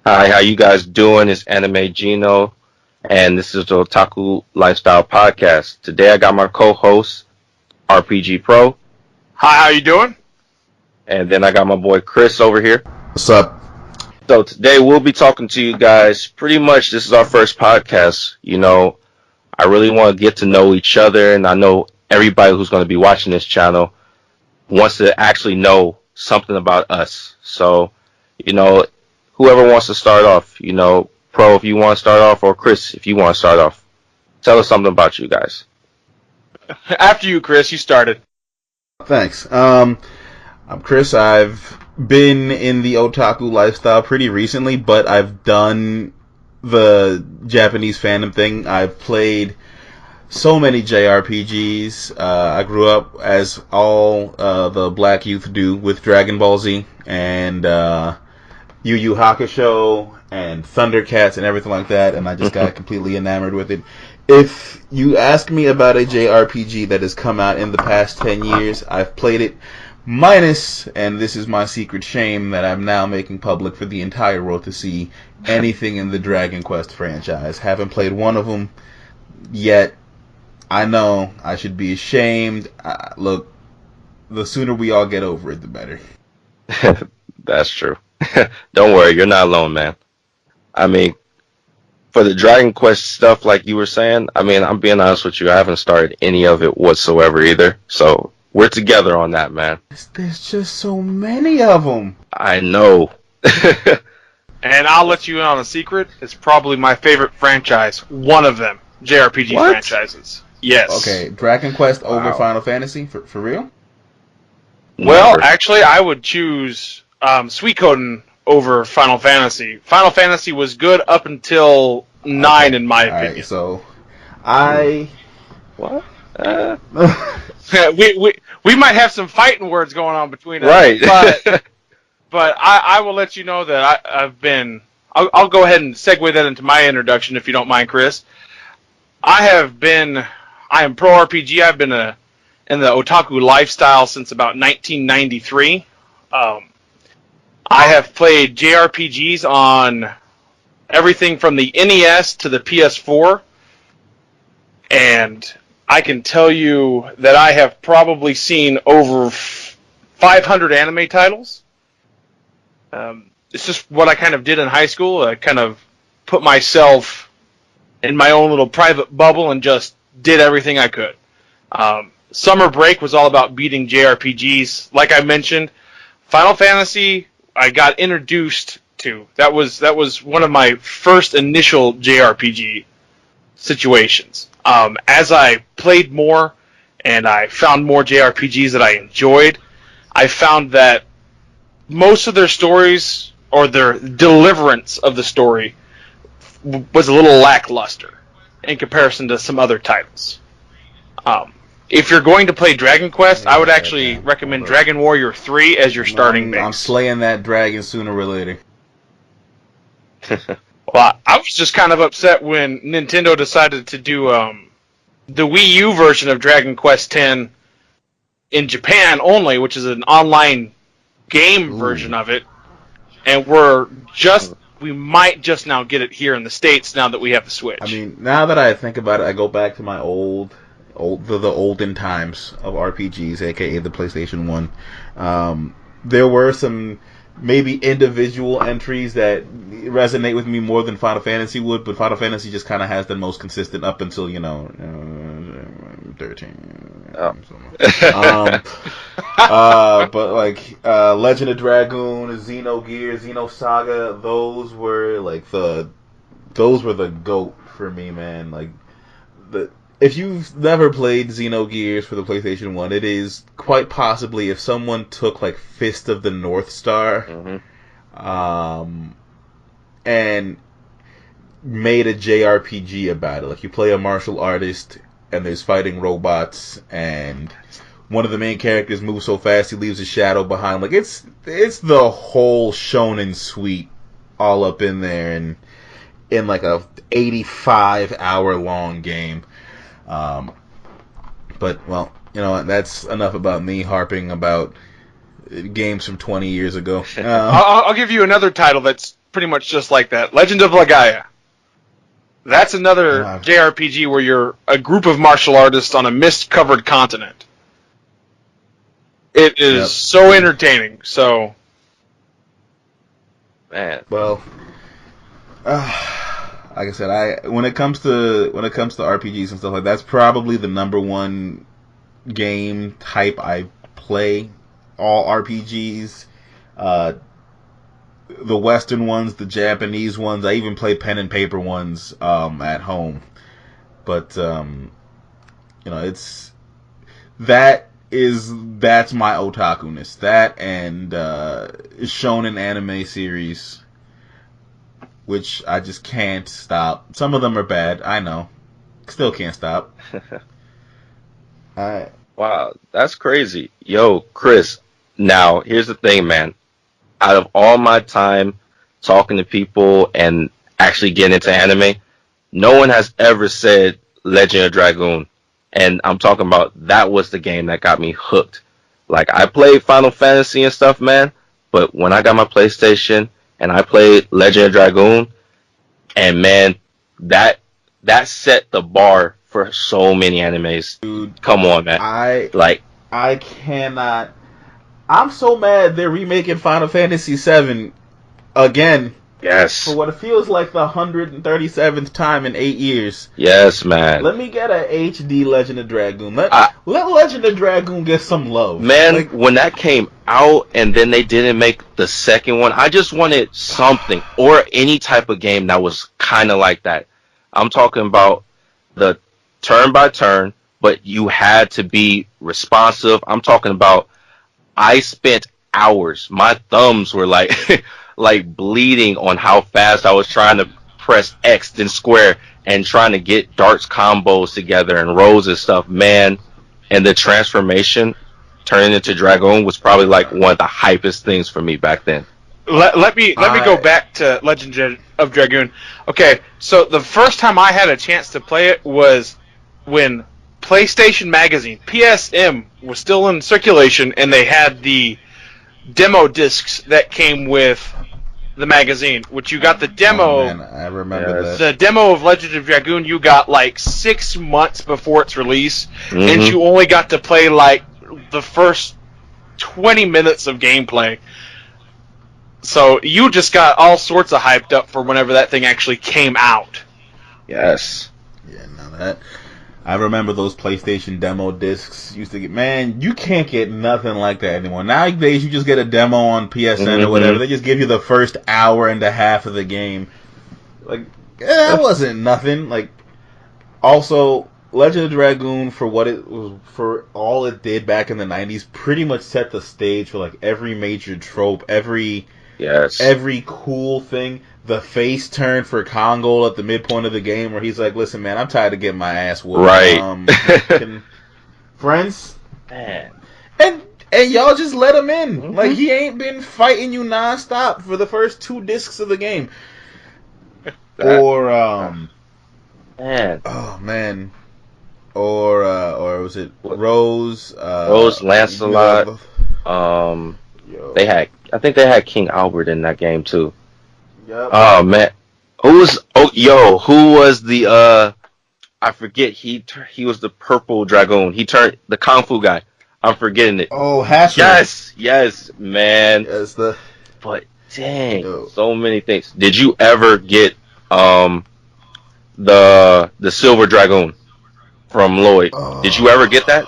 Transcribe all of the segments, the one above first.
Hi, how you guys doing? It's Anime Gino, and this is the Otaku Lifestyle Podcast. Today I got my co-host, RPG Pro, Hi, how you doing? and then I got my boy Chris over here. What's up? So today we'll be talking to you guys. Pretty much this is our first podcast. I really want to get to know each other, and I know everybody who's going to be watching this channel wants to actually know something about us. So, whoever wants to start off, Pro, if you want to start off, or Chris, if you want to start off, tell us something about you guys. After you, Chris, you started. Thanks. I'm Chris. I've been in the otaku lifestyle pretty recently, but I've done the Japanese fandom thing. I've played so many JRPGs. I grew up, as all the black youth do, with Dragon Ball Z and YuYu Hakusho and Thundercats and everything like that, and I just got completely enamored with it. If you ask me about a JRPG that has come out in the past 10 years, I've played it minus, and this is my secret shame that I'm now making public for the entire world to see, anything in the Dragon Quest franchise. Haven't played one of them yet. I know I should be ashamed. Look, the sooner we all get over it, the better. That's true. Don't worry, you're not alone, man. I mean, for the Dragon Quest stuff, like you were saying, I'm being honest with you, I haven't started any of it whatsoever either. So we're together on that, man. There's just so many of them. I know. And I'll let you in on a secret. It's probably my favorite franchise. One of them. JRPG franchises. Yes. Okay, Dragon Quest over Final Fantasy? For real? Well, Never. actually, I would choose Suikoden over Final Fantasy. Final Fantasy was good up until 9, in my opinion. Alright, so I... What? we might have some fighting words going on between us. Right. But I will let you know that I've been... I'll go ahead and segue that into my introduction, if you don't mind, Chris. I am pro RPG. I've been in the otaku lifestyle since about 1993. I have played JRPGs on everything from the NES to the PS4, and I can tell you that I have probably seen over 500 anime titles. It's just what I kind of did in high school. I kind of put myself in my own little private bubble and just did everything I could. Summer break was all about beating JRPGs. Like I mentioned, Final Fantasy I got introduced to. That was one of my first initial JRPG situations. As I played more and I found more JRPGs that I enjoyed, I found that most of their stories, or their deliverance of the story, was a little lackluster in comparison to some other titles. If you're going to play Dragon Quest, I would actually recommend Dragon Warrior 3 as your starting base. I'm slaying that dragon sooner or later. Well, I was just kind of upset when Nintendo decided to do the Wii U version of Dragon Quest X in Japan only, which is an online game version of it, and we might just now get it here in the States now that we have the Switch. I mean, now that I think about it, I go back to my the olden times of RPGs, aka the PlayStation 1. There were some maybe individual entries that resonate with me more than Final Fantasy would, but Final Fantasy just kind of has the most consistent up until 13. But like Legend of Dragoon, Xenogears, Xenosaga, those were the GOAT for me, man. Like if you've never played Xenogears for the PlayStation 1, it is quite possibly, if someone took like Fist of the North Star and made a JRPG about it. Like you play a martial artist and there's fighting robots and one of the main characters moves so fast he leaves a shadow behind. Like it's the whole shonen suite all up in there and in like a 85-hour long game. But, well, that's enough about me harping about games from 20 years ago. I'll give you another title that's pretty much just like that. Legend of Legaia. That's another God. JRPG where you're a group of martial artists on a mist-covered continent. It is so entertaining. So, Man. Well, like I said, when it comes to RPGs and stuff like that, that's probably the number one game type I play. All RPGs, the Western ones, the Japanese ones. I even play pen and paper ones at home. But it's that's my otaku-ness. That and shonen anime series, which I just can't stop. Some of them are bad, I know. Still can't stop. Alright. Wow, that's crazy. Yo, Chris, now here's the thing, man. Out of all my time talking to people and actually getting into anime, no one has ever said Legend of Dragoon. And I'm talking about that was the game that got me hooked. Like, I played Final Fantasy and stuff, man, but when I got my PlayStation and I played Legend of Dragoon, and man, that set the bar for so many animes. Dude, come on, man. I cannot. I'm so mad they're remaking Final Fantasy VII again. Yes. For what it feels like the 137th time in 8 years. Yes, man. Let me get a HD Legend of Dragoon. Let Legend of Dragoon get some love. Man, when that came out and then they didn't make the second one, I just wanted something or any type of game that was kind of like that. I'm talking about the turn by turn, but you had to be responsive. I'm talking about I spent hours. My thumbs were like like bleeding on how fast I was trying to press X then square and trying to get darts combos together and rows and stuff, man. And the transformation turning into Dragoon was probably like one of the hypest things for me back then. Let me go back to Legend of Dragoon. Okay, so the first time I had a chance to play it was when PlayStation Magazine, PSM, was still in circulation, and they had the demo discs that came with the magazine, which you got the demo. Oh, man, I remember that. The demo of Legend of Dragoon you got like 6 months before its release, Mm-hmm. and you only got to play like the first 20 minutes of gameplay. So you just got all sorts of hyped up for whenever that thing actually came out. Yes. Yeah, no, I remember those PlayStation demo discs used to get. Man, you can't get nothing like that anymore. Nowadays, you just get a demo on PSN or whatever. They just give you the first hour and a half of the game. Like, that wasn't nothing. Like, also, Legend of Dragoon, for what it was, for all it did back in the 90s, pretty much set the stage for like every major trope, every cool thing. The face turn for Kongol at the midpoint of the game where he's like, listen, man, I'm tired of getting my ass whooped. Right. Friends? Man. And y'all just let him in. Mm-hmm. Like, he ain't been fighting you nonstop for the first 2 discs of the game. Man. Oh, man. Or was it Rose? Rose, Lancelot. I think they had King Albert in that game too. Yep. Oh man, who was the I forget. He was the purple dragoon. He turned the kung fu guy. I'm forgetting it. Oh, Hashira. Yes, man. Yes, but dang, so many things. Did you ever get the silver dragoon from Lloyd? Did you ever get that?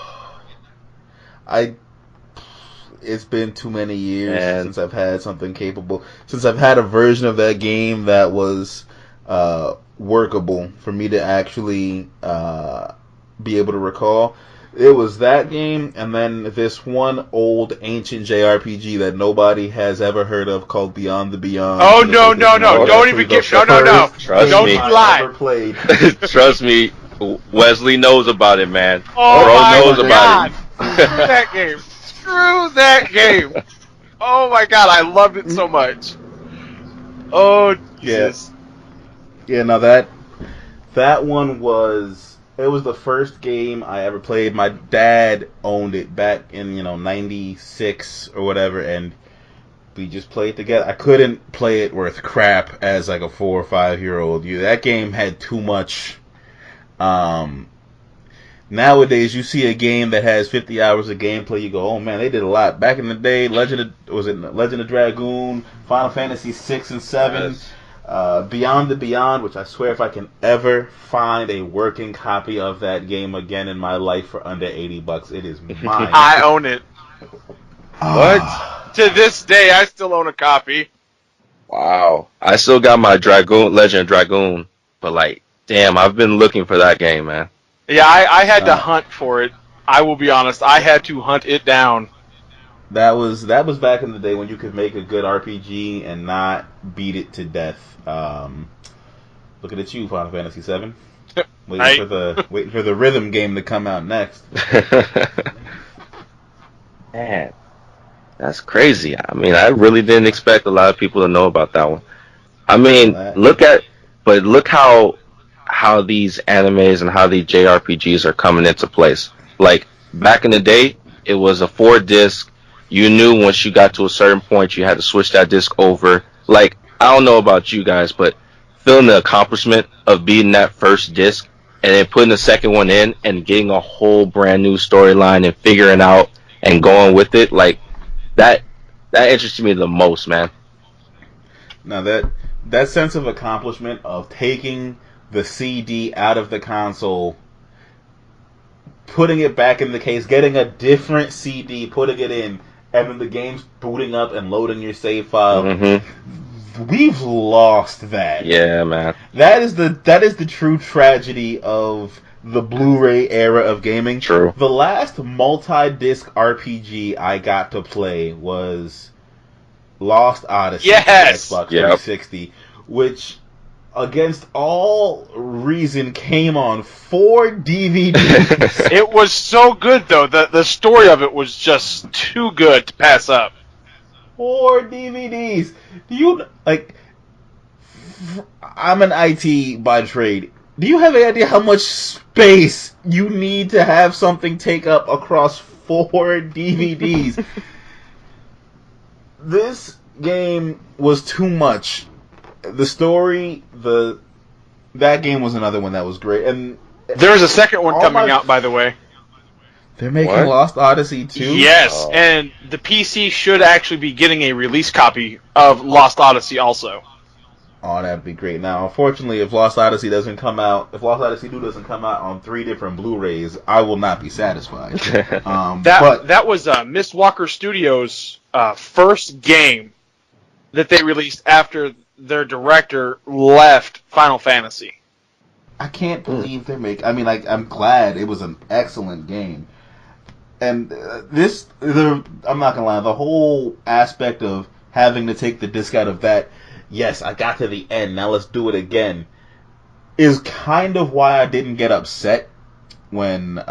It's been too many years since I've had something capable. Since I've had a version of that game that was workable for me to actually be able to recall. It was that game, and then this one old ancient JRPG that nobody has ever heard of called Beyond the Beyond. Oh, no. Don't even get... No. Trust me. Lie. Trust me. Wesley knows about it, man. Oh, Bro knows about it. Screw that game. Oh my god, I loved it so much. Oh, Jesus. Yeah, no, that one was the first game I ever played. My dad owned it back in, 96 or whatever, and We just played together. I couldn't play it worth crap as like a 4 or 5-year-old. That game had too much. Nowadays, you see a game that has 50 hours of gameplay, you go, oh man, they did a lot. Back in the day, Legend of Dragoon, Final Fantasy 6 and 7, Yes. Beyond the Beyond, which I swear if I can ever find a working copy of that game again in my life for under $80, it is mine. I own it. What? To this day, I still own a copy. Wow. I still got my Dragoon, Legend of Dragoon, but like, damn, I've been looking for that game, man. Yeah, I had to hunt for it. I will be honest, I had to hunt it down. That was back in the day when you could make a good RPG and not beat it to death. Looking at you, Final Fantasy VII. Waiting for the rhythm game to come out next. Man, that's crazy. I mean, I really didn't expect a lot of people to know about that one. I mean, look how these animes and how these JRPGs are coming into place. Like, back in the day, it was a 4-disc. You knew once you got to a certain point, you had to switch that disc over. Like, I don't know about you guys, but feeling the accomplishment of beating that first disc and then putting the second one in and getting a whole brand new storyline and figuring out and going with it, like, that interested me the most, man. Now, that sense of accomplishment of taking the CD out of the console, putting it back in the case, getting a different CD, putting it in, and then the game's booting up and loading your save file. Mm-hmm. We've lost that. Yeah, man. That is the true tragedy of the Blu-ray era of gaming. True. The last multi-disc RPG I got to play was Lost Odyssey on Xbox 360, which, against all reason, came on 4 DVDs. It was so good, though. The story of it was just too good to pass up. 4 DVDs. Do you, like, I'm an IT by trade. Do you have any idea how much space you need to have something take up across 4 DVDs? This game was too much. The story, that game was another one that was great. And there's a second one coming out, by the way. They're making Lost Odyssey too? Yes, and the PC should actually be getting a release copy of Lost Odyssey also. Oh, that'd be great. Now, unfortunately, if Lost Odyssey 2 doesn't come out on 3 different Blu-rays, I will not be satisfied. That was Miss Walker Studios' first game that they released after their director left Final Fantasy. I can't believe they're making... I mean, I'm glad. It was an excellent game. And I'm not gonna lie, the whole aspect of having to take the disc out of that, yes, I got to the end, now let's do it again, is kind of why I didn't get upset when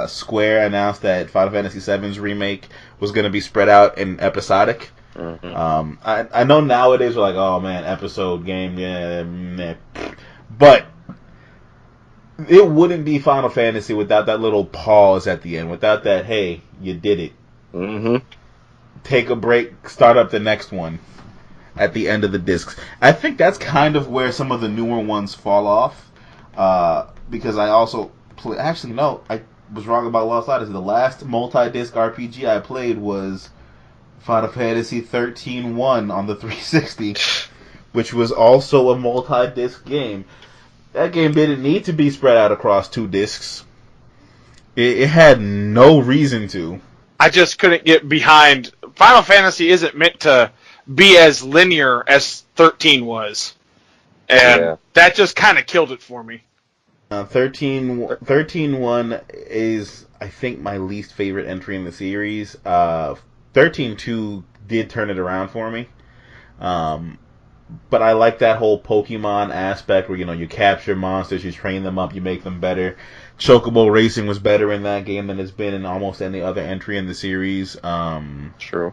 Square announced that Final Fantasy VII's remake was going to be spread out in episodic. Mm-hmm. I know nowadays we're like, oh man, episode game, yeah, meh. But it wouldn't be Final Fantasy without that little pause at the end, without that, hey, you did it. Mm-hmm. Take a break, start up the next one at the end of the discs. I think that's kind of where some of the newer ones fall off, because I also actually, no, I was wrong about Lost Odyssey. The last multi-disc RPG I played was Final Fantasy 13-1 on the 360, which was also a multi-disc game. That game didn't need to be spread out across 2 discs. It had no reason to. I just couldn't get behind. Final Fantasy isn't meant to be as linear as 13 was. And that just kind of killed it for me. 13-1 is, I think, my least favorite entry in the series. 13-2 did turn it around for me. But I like that whole Pokemon aspect where, you capture monsters, you train them up, you make them better. Chocobo racing was better in that game than it's been in almost any other entry in the series. True.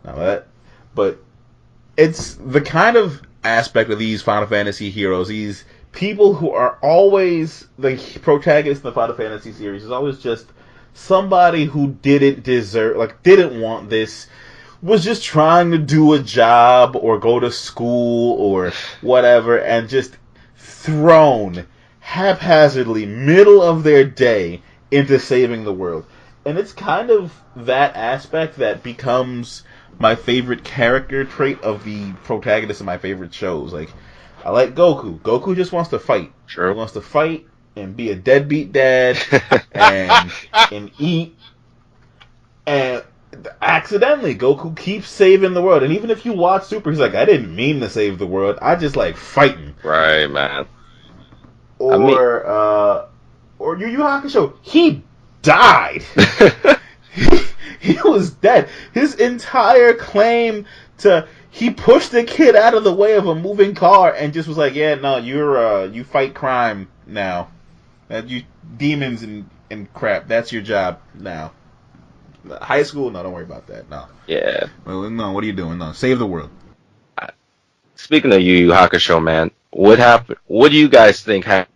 But it's the kind of aspect of these Final Fantasy heroes, these people who are always the protagonist in the Final Fantasy series is always just somebody who didn't want this, was just trying to do a job or go to school or whatever, and just thrown haphazardly, middle of their day, into saving the world. And it's kind of that aspect that becomes my favorite character trait of the protagonist of my favorite shows. Like, I like Goku. Goku just wants to fight. Sure. He wants to fight and be a deadbeat dad and eat. And accidentally, Goku keeps saving the world. And even if you watch Super, he's like, I didn't mean to save the world. I just like fighting. Right, man. Or Yu Yu Hakusho, he died. He was dead. His entire claim to he pushed the kid out of the way of a moving car and just was like, yeah, no, you fight crime now. You demons and crap. That's your job now. High school? No, don't worry about that. No. Yeah. Well, no, what are you doing? No, save the world. Speaking of Yu Yu Hakusho, man, what happened? What do you guys think happened?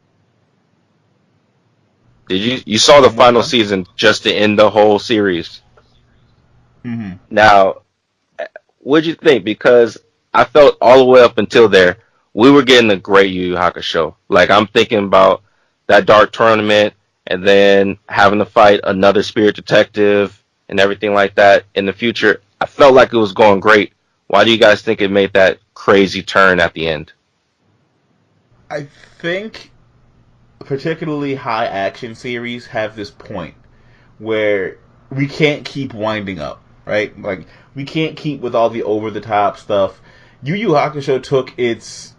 Did you saw the final season just to end the whole series? Mm-hmm. Now, what'd you think? Because I felt all the way up until there, we were getting a great Yu Yu Hakusho. Like, I'm thinking about that dark tournament and then having to fight another spirit detective and everything like that in the future. I felt like it was going great. Why do you guys think it made that crazy turn at the end? I think particularly high action series have this point where we can't keep winding up, right? Like, we can't keep with all the over the top stuff. Yu Yu Hakusho took its,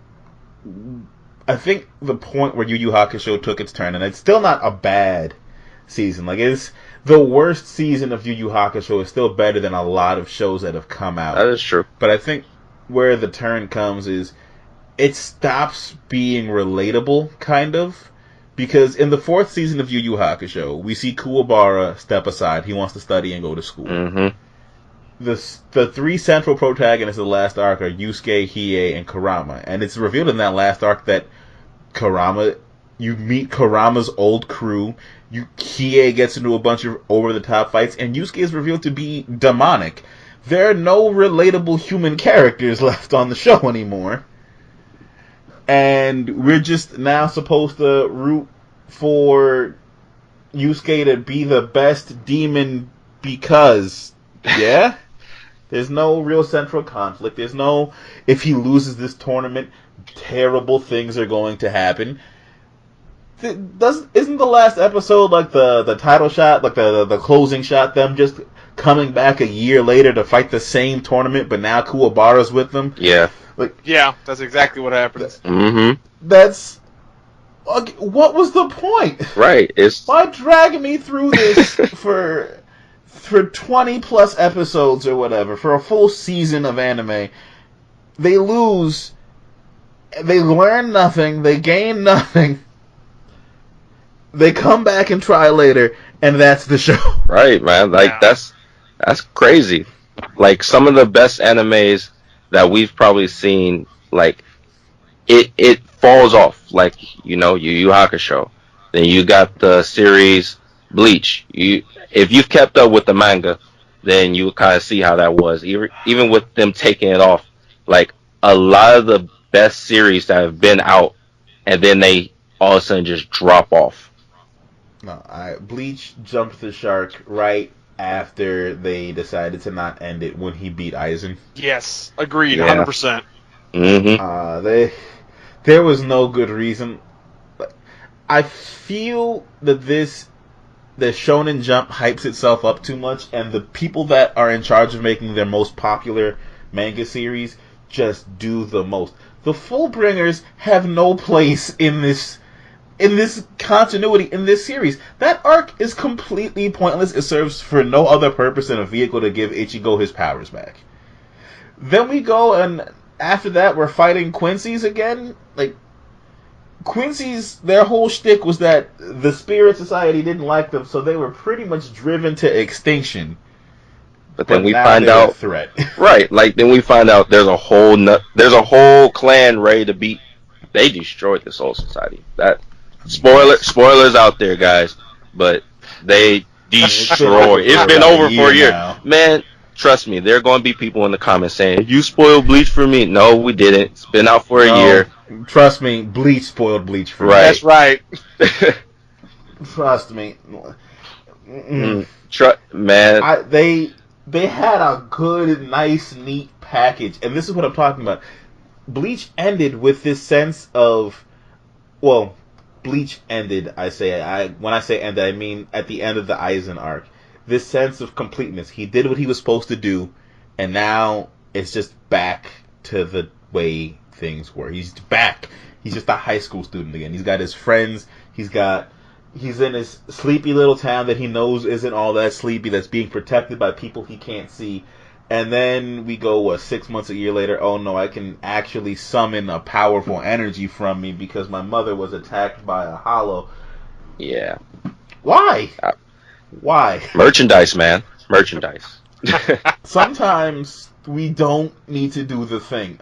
I think the point where Yu Yu Hakusho took its turn, and it's still not a bad season. Like, it's the worst season of Yu Yu Hakusho is still better than a lot of shows that have come out. That is true. But I think where the turn comes is it stops being relatable, kind of. Because in the fourth season of Yu Yu Hakusho, we see Kuwabara step aside. He wants to study and go to school. Mm-hmm. The three central protagonists of the last arc are Yusuke, Hiei, and Kurama. And it's revealed in that last arc that you meet Kurama's old crew, Hiei gets into a bunch of over-the-top fights, and Yusuke is revealed to be demonic. There are no relatable human characters left on the show anymore. And we're just now supposed to root for Yusuke to be the best demon because, yeah? There's no real central conflict. There's no, if he loses this tournament, terrible things are going to happen. Isn't the last episode like the title shot, like the closing shot, them just coming back a year later to fight the same tournament, but now Kuwabara's with them? Yeah. Like, yeah, that's exactly what happens. Mm-hmm. That's, what was the point? Right. Why drag me through this for 20 plus episodes or whatever, for a full season of anime? They lose, they learn nothing, they gain nothing, they come back and try later, and that's the show. Right, man. Like, yeah. That's crazy. Like, some of the best animes that we've probably seen, like, it falls off. Like, you know, Yu Yu Hakusho. Then you got the series Bleach. If you've kept up with the manga, then you kind of see how that was. Even with them taking it off, like, a lot of the best series that have been out, and then they all of a sudden just drop off. No, Bleach jumped the shark right after they decided to not end it when he beat Aizen. Yes, agreed, Yeah. 100%. Mm-hmm. There was no good reason. I feel that the Shonen Jump hypes itself up too much, and the people that are in charge of making their most popular manga series just do the most. The Fullbringers have no place in this continuity, in this series. That arc is completely pointless. It serves for no other purpose than a vehicle to give Ichigo his powers back. Then we go, and after that, we're fighting Quincy's again. Like, Quincy's, their whole shtick was that the Spirit Society didn't like them, so they were pretty much driven to extinction. But then we now find they're a out, threat. right? Like, then we find out there's a whole clan ready to beat. They destroyed the Soul Society. That spoilers out there, guys. But they destroyed. It's been over for a year, man. trust me, there are going to be people in the comments saying, "You spoiled Bleach for me." No, we didn't. It's been out for a year. Trust me, Bleach spoiled Bleach for me. That's right. Trust me. Man. They had a good, nice, neat package, and this is what I'm talking about. Bleach ended with this sense of, well, Bleach ended. When I say ended, I mean at the end of the Aizen arc. This sense of completeness. He did what he was supposed to do, and now it's just back to the way things were. He's back. He's just a high school student again. He's got his friends. He's in his sleepy little town that he knows isn't all that sleepy, that's being protected by people he can't see. And then we go, 6 months, a year later, oh no, I can actually summon a powerful energy from me because my mother was attacked by a hollow. Yeah. Why? Why? Merchandise, man. Merchandise. Sometimes we don't need to do the thing.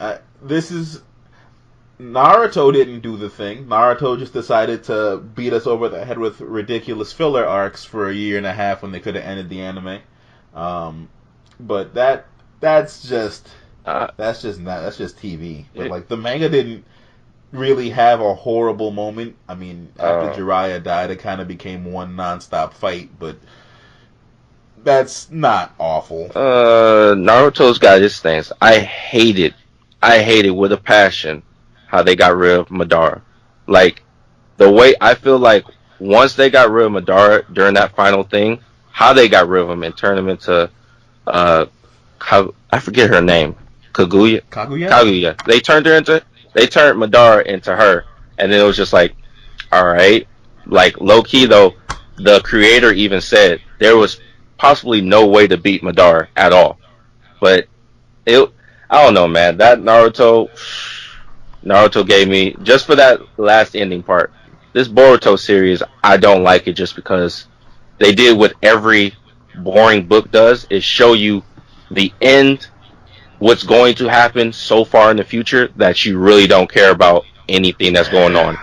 Naruto didn't do the thing. Naruto just decided to beat us over the head with ridiculous filler arcs for a year and a half when they could have ended the anime. But that's just TV. But like the manga didn't really have a horrible moment. I mean, after Jiraiya died, it kind of became one nonstop fight, but that's not awful. Naruto's got his things. I hate it with a passion how they got rid of Madara. Like, the way I feel like once they got rid of Madara during that final thing, how they got rid of him and turned him into, I forget her name. Kaguya? They turned Madara into her, and then it was just like, alright. Like, low-key though, the creator even said there was possibly no way to beat Madara at all. But, I don't know, man. That Naruto gave me, just for that last ending part, this Boruto series, I don't like it just because they did what every boring book does, is show you the end, what's going to happen so far in the future that you really don't care about anything that's going on.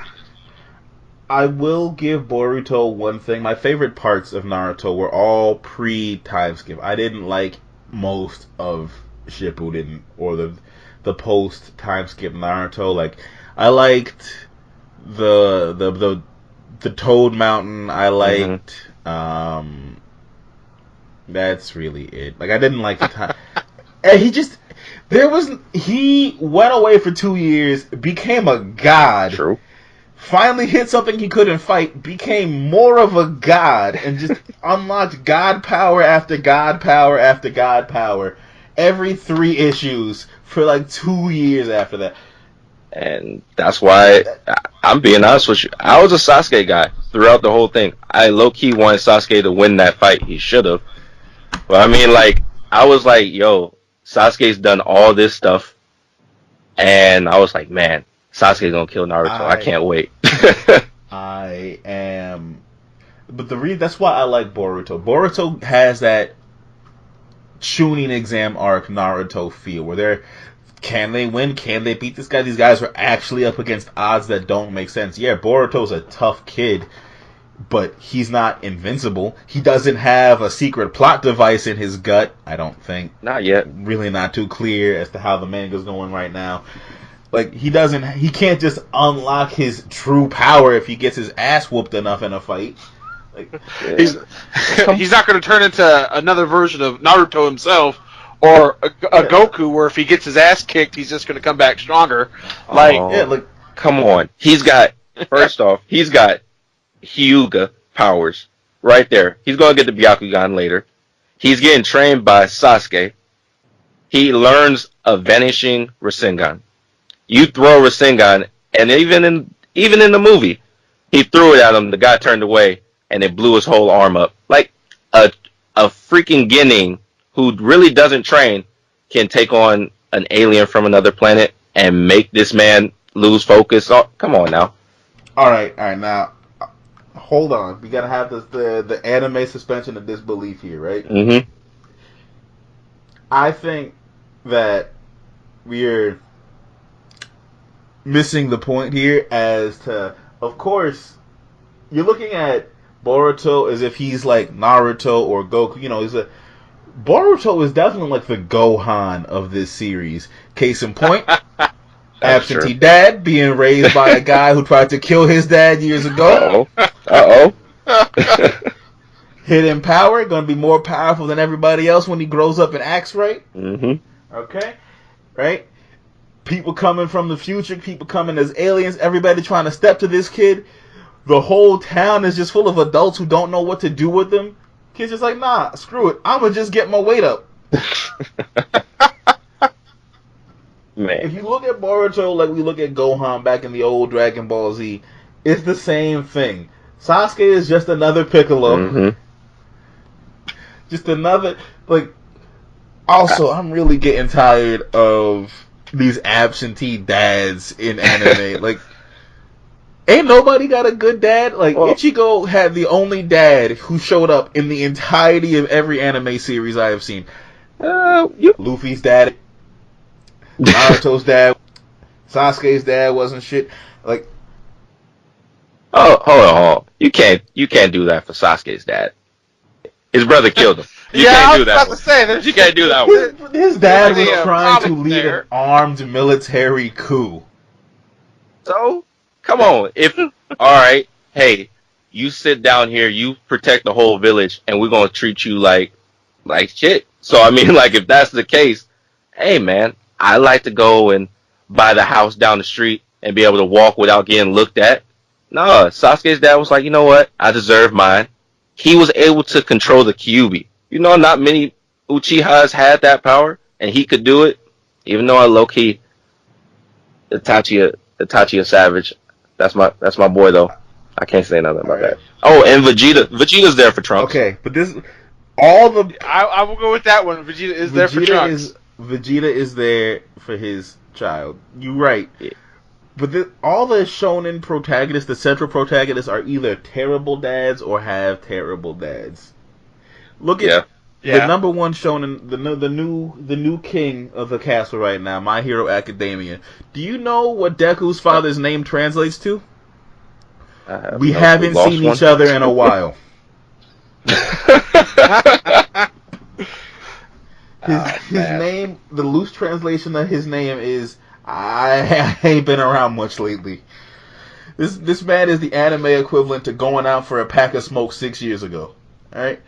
I will give Boruto one thing. My favorite parts of Naruto were all pre-time skip. I didn't like most of Shippuden or the post time skip Naruto. Like, I liked the Toad Mountain. I liked that's really it. Like, I didn't like the time. And he went away for 2 years, became a god. True. Finally hit something he couldn't fight, became more of a god, and just unlocked god power after god power after god power every 3 issues for like 2 years after that. And that's why, I'm being honest with you, I was a Sasuke guy throughout the whole thing. I low-key wanted Sasuke to win that fight. He should have. But I mean, like, I was like, yo, Sasuke's done all this stuff. And I was like, man, Sasuke's gonna kill Naruto. I can't wait. I am... But that's why I like Boruto. Boruto has that Chunin exam arc Naruto feel, where can they win? Can they beat this guy? These guys are actually up against odds that don't make sense. Yeah, Boruto's a tough kid, but he's not invincible. He doesn't have a secret plot device in his gut, I don't think. Not yet. Really not too clear as to how the manga's going right now. Like, he can't just unlock his true power if he gets his ass whooped enough in a fight. Like, he's not going to turn into another version of Naruto himself, or a Goku where if he gets his ass kicked, he's just going to come back stronger. Come on. First off, he's got Hyuga powers right there. He's going to get the Byakugan later. He's getting trained by Sasuke. He learns a vanishing Rasengan. You throw Rasengan, and even in the movie, he threw it at him, the guy turned away, and it blew his whole arm up. Like, a freaking Genin who really doesn't train can take on an alien from another planet and make this man lose focus. Oh, come on now. All right, now, hold on. We gotta have the anime suspension of disbelief here, right? Mm-hmm. I think that we're missing the point here as to, of course, you're looking at Boruto as if he's like Naruto or Goku. You know, Boruto is definitely like the Gohan of this series. Case in point, absentee dad being raised by a guy who tried to kill his dad years ago. Hidden power, going to be more powerful than everybody else when he grows up and acts right. Mm-hmm. Okay? Right? People coming from the future, people coming as aliens, everybody trying to step to this kid. The whole town is just full of adults who don't know what to do with them. Kid's just like, nah, screw it. I'm going to just get my weight up. Man. If you look at Boruto like we look at Gohan back in the old Dragon Ball Z, it's the same thing. Sasuke is just another Piccolo. Mm-hmm. Just another, like, also, I'm really getting tired of these absentee dads in anime. Like, ain't nobody got a good dad? Like, Ichigo had the only dad who showed up in the entirety of every anime series I have seen. Luffy's dad, Naruto's dad, Sasuke's dad wasn't shit. Like, hold on. You can't do that for Sasuke's dad. His brother killed him. You can't do that. You can't do that one. His dad was trying to lead an armed military coup. So, come on. Alright, hey, you sit down here, you protect the whole village, and we're gonna treat you like shit. So, I mean, like, if that's the case, hey, man, I like to go and buy the house down the street and be able to walk without getting looked at. No, Sasuke's dad was like, you know what? I deserve mine. He was able to control the Kyuubi. You know, not many Uchihas had that power, and he could do it. Even though I low-key, Itachi Savage. That's my boy, though. I can't say nothing about that. Oh, and Vegeta. Vegeta's there for Trunks. Okay, but I will go with that one. Vegeta is there for Trunks. Vegeta is there for his child. You're right. Yeah. But all the shonen protagonists, the central protagonists, are either terrible dads or have terrible dads. Look at the number one shonen, the new king of the castle right now, My Hero Academia. Do you know what Deku's father's name translates to? We haven't seen each other in a while. His name, the loose translation of his name is, I ain't been around much lately. This man is the anime equivalent to going out for a pack of smoke 6 years ago. Alright?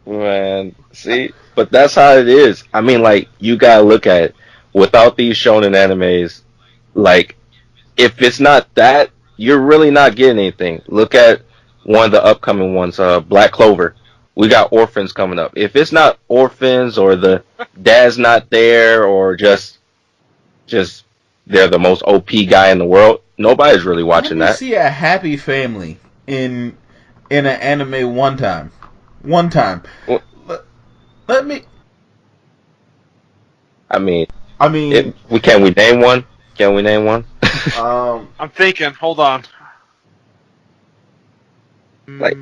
Man, see? But that's how it is. I mean, like, you gotta look at it. Without these shonen animes, like, if it's not that, you're really not getting anything. Look at one of the upcoming ones, Black Clover. We got Orphans coming up. If it's not Orphans or the dad's not there or just they're the most OP guy in the world, nobody's really watching that. See a happy family in an anime one time. Well, let me. I mean, can we name one? Can we name one? I'm thinking. Hold on. Like,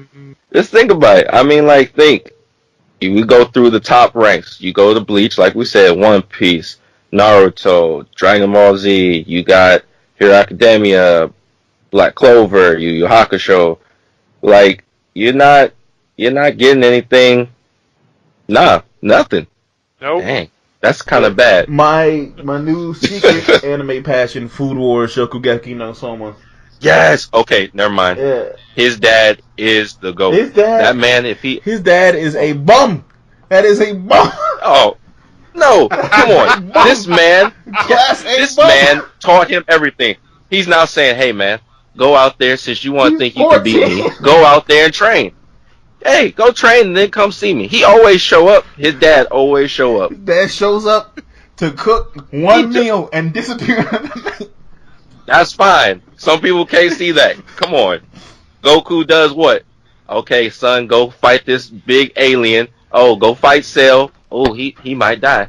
just think about it. I mean, like, think. You go through the top ranks. You go to Bleach, like we said, One Piece, Naruto, Dragon Ball Z. You got Hero Academia, Black Clover, YuYu Hakusho. Like, you're not getting anything. Nah, nothing. Nope. Dang, that's kind of bad. My new secret anime passion, Food Wars Shokugeki no Soma. Yes. Okay. Never mind. Yeah. His dad is the GOAT. His dad. That man. His dad is a bum. That is a bum. Oh no! Come on. This man. Man taught him everything. He's now saying, "Hey, man, go out there. Since you want to think you can beat me, go out there and train. Hey, go train and then come see me." He always show up. His dad always show up. His dad shows up to cook one meal and disappear. That's fine. Some people can't see that. Come on. Goku does what? Okay, son, go fight this big alien. Oh, go fight Cell. Oh, he might die.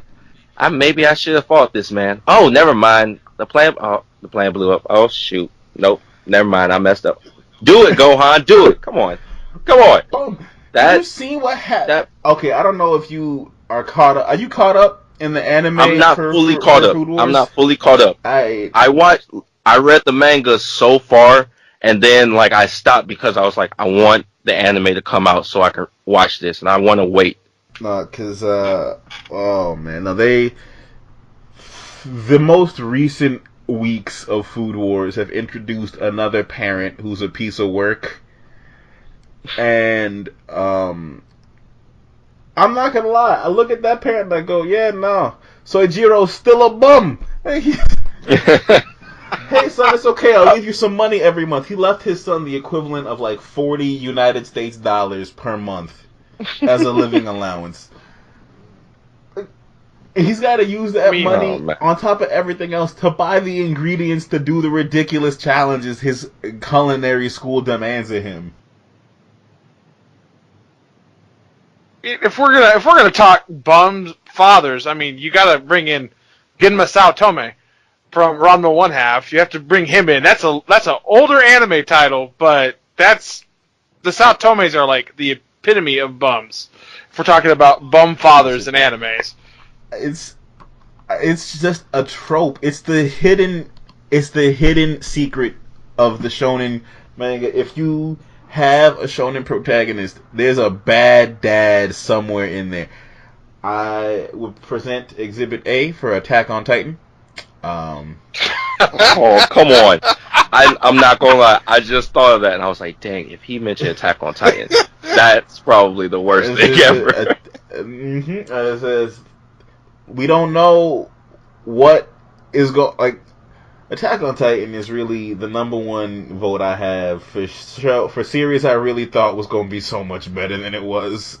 Maybe I should have fought this man. Oh, never mind. The plan blew up. Oh, shoot. Nope. Never mind. I messed up. Do it, Gohan. Do it. Come on. Have you seen what happened? Okay, I don't know if you are caught up. Are you caught up in the anime? I'm not fully caught up. I'm not fully caught up. I read the manga so far, And then like I stopped because I was like, I want the anime to come out so I can watch this, and I want to wait. No, because oh man, no, the most recent weeks of Food Wars have introduced another parent who's a piece of work, and I'm not gonna lie, I look at that parent and I go, yeah, no, Soijiro's still a bum. Hey son, it's okay, I'll leave you some money every month. He left his son the equivalent of like 40 United States dollars per month as a living allowance. He's got to use that money on top of everything else to buy the ingredients to do the ridiculous challenges his culinary school demands of him. If we're gonna talk bums fathers, I mean, you gotta bring in Genma Saotome from Ranma One Half. You have to bring him in. That's an older anime title, but the Saotomes are like the epitome of bums. If we're talking about bum fathers in animes, it's just a trope. It's the hidden secret of the shonen manga. If you have a shonen protagonist, there's a bad dad somewhere in there. I would present Exhibit A for Attack on Titan. Oh, come on. I'm not gonna lie, I just thought of that and I was like, dang, if he mentioned Attack on Titan, that's probably the worst thing ever. It says, we don't know what is like. Attack on Titan is really the number one vote I have for series I really thought was going to be so much better than it was.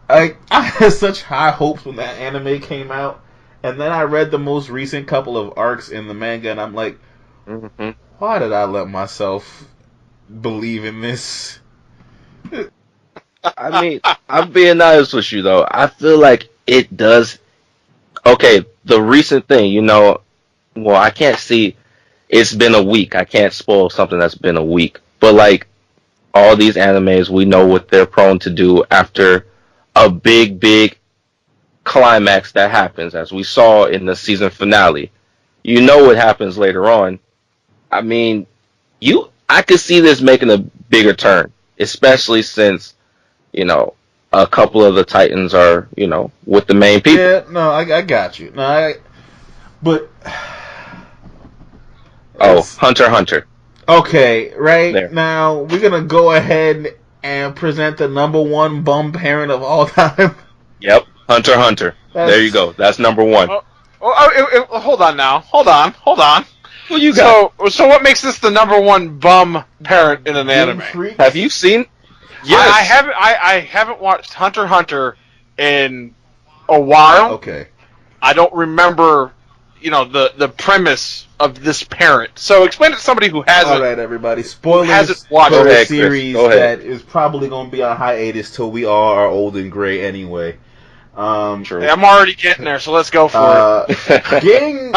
I had such high hopes when that anime came out, and then I read the most recent couple of arcs in the manga, and I'm like, why did I let myself believe in this? I mean, I'm being honest with you though. I feel like it does. Okay, the recent thing, well, I can't see. It's been a week. I can't spoil something that's been a week. But like all these animes, we know what they're prone to do after a big climax that happens, as we saw in the season finale. You know what happens later on. I mean, I could see this making a bigger turn, especially since, a couple of the Titans are, with the main people. Yeah, no, I got you. But Hunter x Hunter. Okay, right there. Now we're gonna go ahead and present the number one bum parent of all time. Yep, Hunter x Hunter. There you go. That's number one. Hold on now. Hold on. Well, you got. So what makes this the number one bum parent in an anime? Have you seen? Yes. I haven't watched Hunter x Hunter in a while. Okay. I don't remember, the premise of this parent. So explain it to somebody who hasn't. All right, everybody. Spoilers hasn't watched for a series that is probably going to be on hiatus till we all are old and gray anyway. True. Yeah, I'm already getting there, so let's go for it. Ging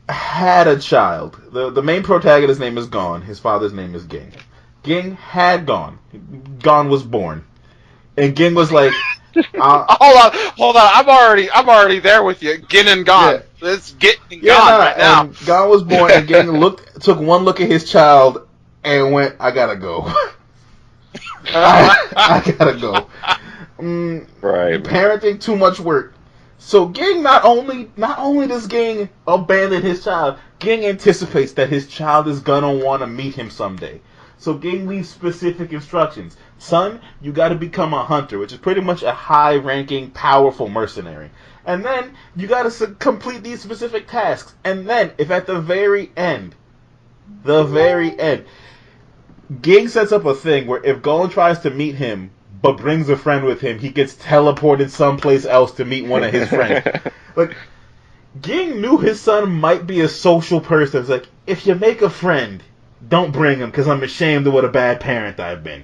had a child. The main protagonist's name is Gon. His father's name is Ging. Ging had Gon. Gon was born, and Ging was like, hold on. I'm already there with you. Gin and Gon. Yeah. Let's get Gon right now. And Gon was born, and Ging took one look at his child and went, "I gotta go. I gotta go." Right. Parenting, too much work. So Ging not only does Ging abandon his child, Ging anticipates that his child is gonna want to meet him someday. So Ging leaves specific instructions. Son, you gotta become a hunter, which is pretty much a high-ranking, powerful mercenary. And then, you gotta complete these specific tasks. And then, if at the very end, Ging sets up a thing where if Gon tries to meet him, but brings a friend with him, he gets teleported someplace else to meet one of his friends. Like, Ging knew his son might be a social person. It's like, if you make a friend, don't bring him, because I'm ashamed of what a bad parent I've been.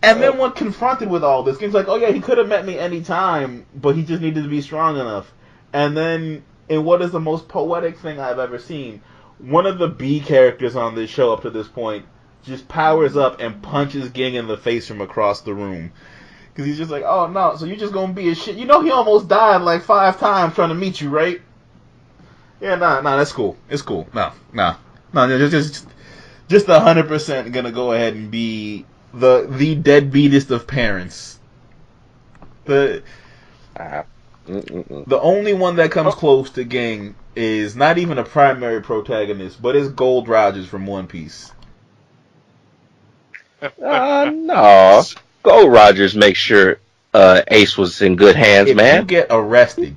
And then when confronted with all this, Ging's like, oh yeah, he could have met me any time, but he just needed to be strong enough. And then, in what is the most poetic thing I've ever seen, one of the B characters on this show up to this point just powers up and punches Ging in the face from across the room. Because he's just like, oh no, so you're just going to be a shit. You know he almost died like 5 times trying to meet you, right? Yeah, nah, that's cool. It's cool. No, just just 100% gonna go ahead and be the deadbeatest of parents. The only one that comes close to Gang is not even a primary protagonist, but it's Gold Rogers from One Piece. No. Gold Rogers makes sure Ace was in good hands, man. If you get arrested,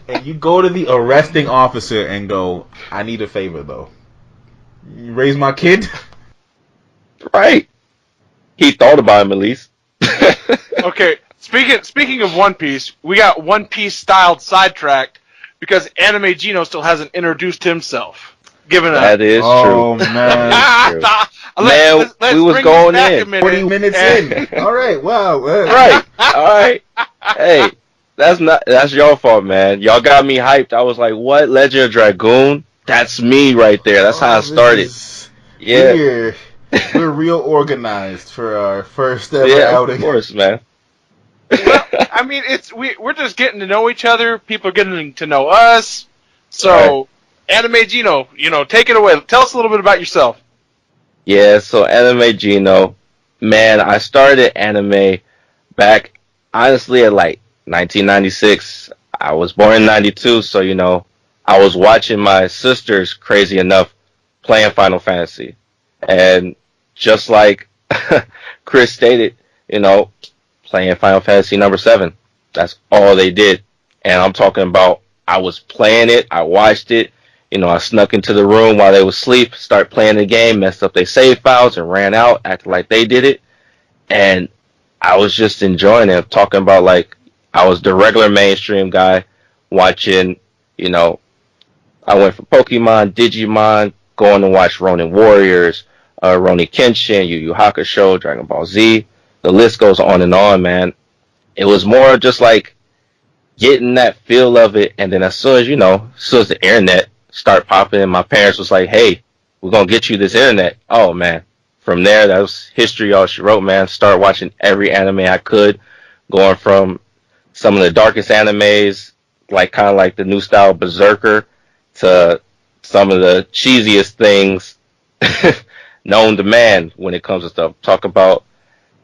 and you go to the arresting officer and go, I need a favor, though. You raise my kid? Right. He thought about him, at least. Okay, speaking of One Piece, we got One Piece styled sidetracked because Anime Gino still hasn't introduced himself. That is true. Oh, man. Man, we was going in. 40 minutes in. All right, wow. Right. All right. Hey, that's your fault, man. Y'all got me hyped. I was like, what? Legend of Dragoon? That's me right there. That's how I started. Yeah. We're real organized for our first ever outing. Of course, man. Well, I mean, we're just getting to know each other. People are getting to know us. So, Anime Gino, take it away. Tell us a little bit about yourself. Yeah, so Anime Gino, man, I started anime back, honestly, at like 1996. I was born in 92, so, I was watching my sisters, crazy enough, playing Final Fantasy. And just like Chris stated, playing Final Fantasy number 7. That's all they did. And I'm talking about, I was playing it, I watched it. I snuck into the room while they was asleep, start playing the game, messed up their save files, and ran out, acting like they did it. And I was just enjoying it, talking about, like, I was the regular mainstream guy watching, I went from Pokemon, Digimon, going to watch Ronin Warriors, Ronin Kenshin, YuYu Hakusho, Dragon Ball Z. The list goes on, man. It was more just like getting that feel of it, and then as soon as the internet start popping, and my parents was like, hey, we're going to get you this internet. Oh, man. From there, that was history all she wrote, man. Start watching every anime I could, going from some of the darkest animes, like kind of like the new style Berserker, to some of the cheesiest things known to man when it comes to stuff. Talk about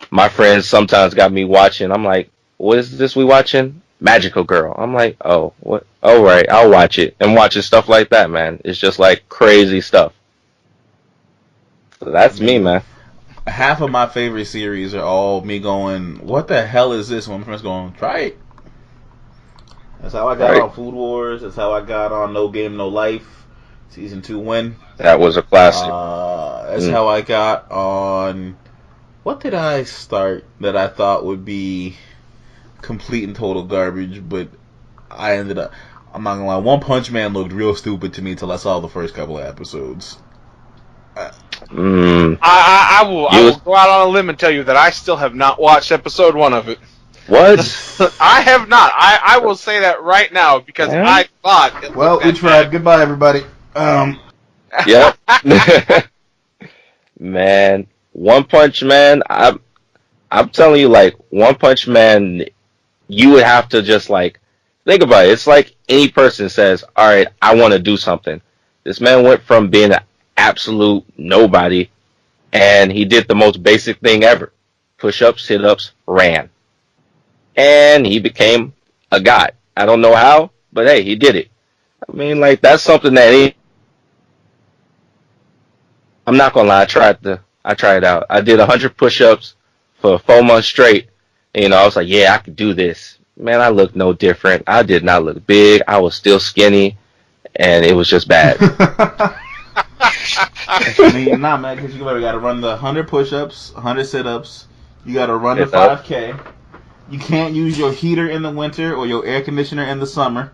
my friends sometimes got me watching. I'm like, what is this we watching? Magical Girl. I'm like, oh, what? All right, I'll watch it. And watching stuff like that, man. It's just like crazy stuff. So that's me, man. Half of my favorite series are all me going, what the hell is this? When my friends going, try it. That's how I got on Food Wars. That's how I got on No Game, No Life. Season 2 win. That was a classic. That's how I got on... What did I start that I thought would be complete and total garbage, but I ended up... I'm not gonna lie, One Punch Man looked real stupid to me until I saw the first couple of episodes. I will go out on a limb and tell you that I still have not watched episode 1 of it. What? I have not. I will say that right now because I thought it well, we tried. Bad. Goodbye, everybody. Yep. Man, One Punch Man, I'm telling you, like, One Punch Man, you would have to just, like, think about it. It's like any person says, all right, I want to do something. This man went from being an absolute nobody, and he did the most basic thing ever. Push-ups, sit-ups, ran. And he became a god. I don't know how, but hey, he did it. I mean, like, that's something that I'm not gonna lie, I tried it out. I did 100 push-ups for 4 months straight. And, I was like, yeah, I could do this. Man, I looked no different. I did not look big. I was still skinny, and it was just bad. I mean, nah, man, because you gotta run the 100 push-ups, 100 sit-ups. You gotta run the 5K. You can't use your heater in the winter or your air conditioner in the summer.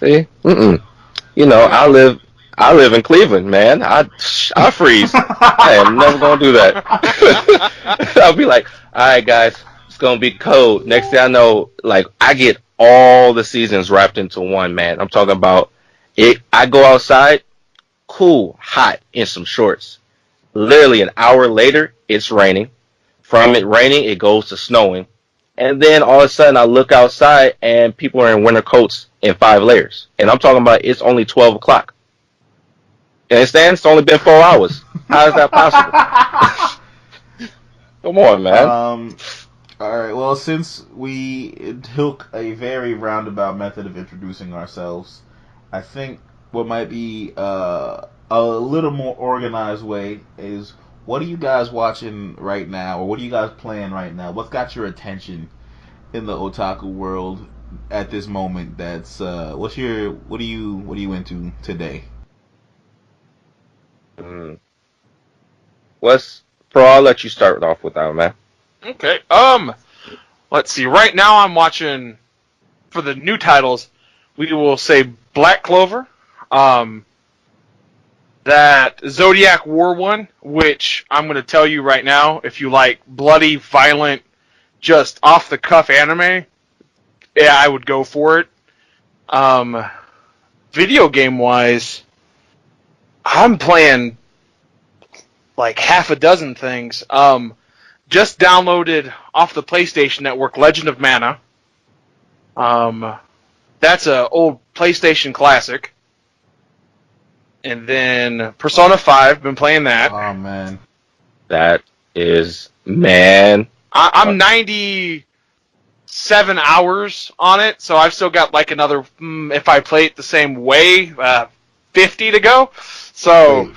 See? I live in Cleveland, man. I freeze. I am never gonna do that. I'll be like, all right, guys, it's gonna be cold. Next thing I know, like, I get all the seasons wrapped into one, man. I'm talking about it. I go outside, cool, hot, in some shorts. Literally an hour later, it's raining. From it raining, it goes to snowing. And then all of a sudden, I look outside, and people are in winter coats in 5 layers. And I'm talking about it's only 12 o'clock. You understand? It's only been 4 hours. How is that possible? Come on, man. All right. Well, since we took a very roundabout method of introducing ourselves, I think what might be a little more organized way is, what are you guys watching right now, or what are you guys playing right now? What's got your attention in the otaku world at this moment? That's what are you into today? I'll let you start off with that, man. Okay. Let's see. Right now, I'm watching, for the new titles, we will say Black Clover, that Zodiac War one, which I'm going to tell you right now, if you like bloody, violent, just off the cuff anime, yeah, I would go for it. Video game wise, I'm playing like half a dozen things. Just downloaded off the PlayStation Network Legend of Mana. That's an old PlayStation classic. And then Persona 5, been playing that. Oh, man. That is, man. I'm 97 hours on it, so I've still got like another, if I play it the same way, 50 to go. So Wait.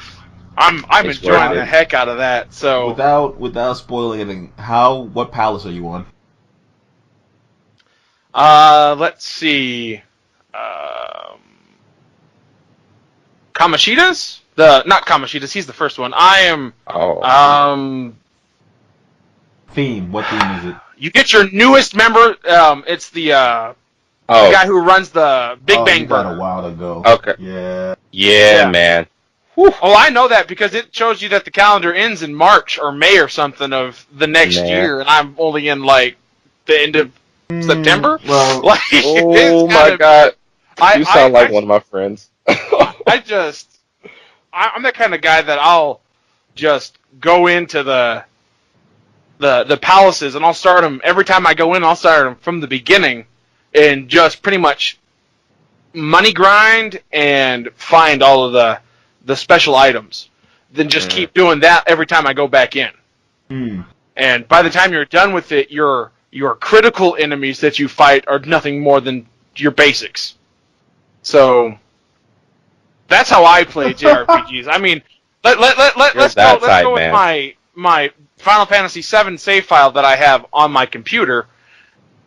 I'm enjoying the heck out of that. So without spoiling anything, what palace are you on? Let's see. Kamoshida's? Not Kamoshida's, he's the first one. I am Theme. What theme is it? You get your newest member, it's the guy who runs the Big Bang you got Burger. a while ago. Okay. Yeah, man. Whew. Oh, I know that because it shows you that the calendar ends in March or May or something of the next year, and I'm only in like the end of September. Well, like, oh my god, you sound like one of my friends. I'm that kind of guy that I'll just go into the palaces, and I'll start them every time I go in. I'll start them from the beginning, and just pretty much money grind and find all of the special items. Then just keep doing that every time I go back in. And by the time you're done with it, your critical enemies that you fight are nothing more than your basics. So that's how I play JRPGs. I mean, let's go with my Final Fantasy VII save file that I have on my computer.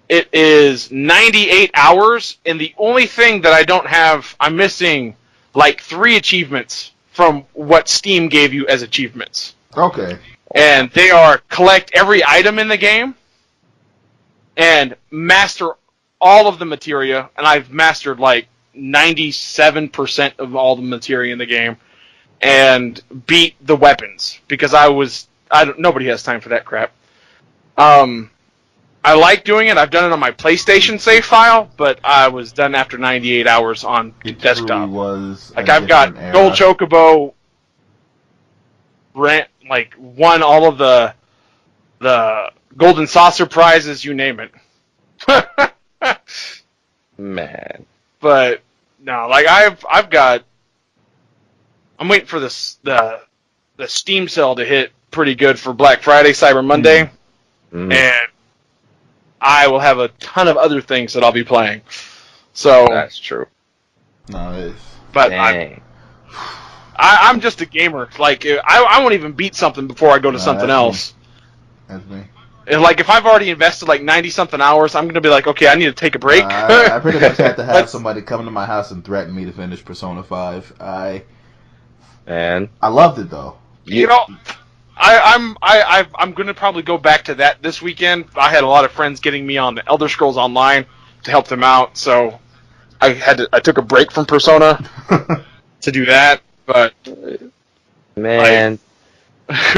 It is 98 hours, and the only thing that I don't have, I'm missing like 3 achievements from what Steam gave you as achievements. Okay. And they are collect every item in the game and master all of the materia, and I've mastered like 97% of all the materia in the game, and beat the weapons because nobody has time for that crap. I like doing it. I've done it on my PlayStation save file, but I was done after 98 hours on desktop. Like I've got Gold Chocobo, won all of the Golden Saucer prizes, you name it. Man. But no, like I'm waiting for the Steam sale to hit pretty good for Black Friday, Cyber Monday, and I will have a ton of other things that I'll be playing. So that's true. Nice. But I'm just a gamer. Like I won't even beat something before I go to something else. That's me. And like if I've already invested like 90-something hours, I'm gonna be like, okay, I need to take a break. I pretty much had to have somebody come to my house and threaten me to finish Persona 5. I loved it though. You know, I'm gonna probably go back to that this weekend. I had a lot of friends getting me on the Elder Scrolls Online to help them out, so I took a break from Persona to do that. But man,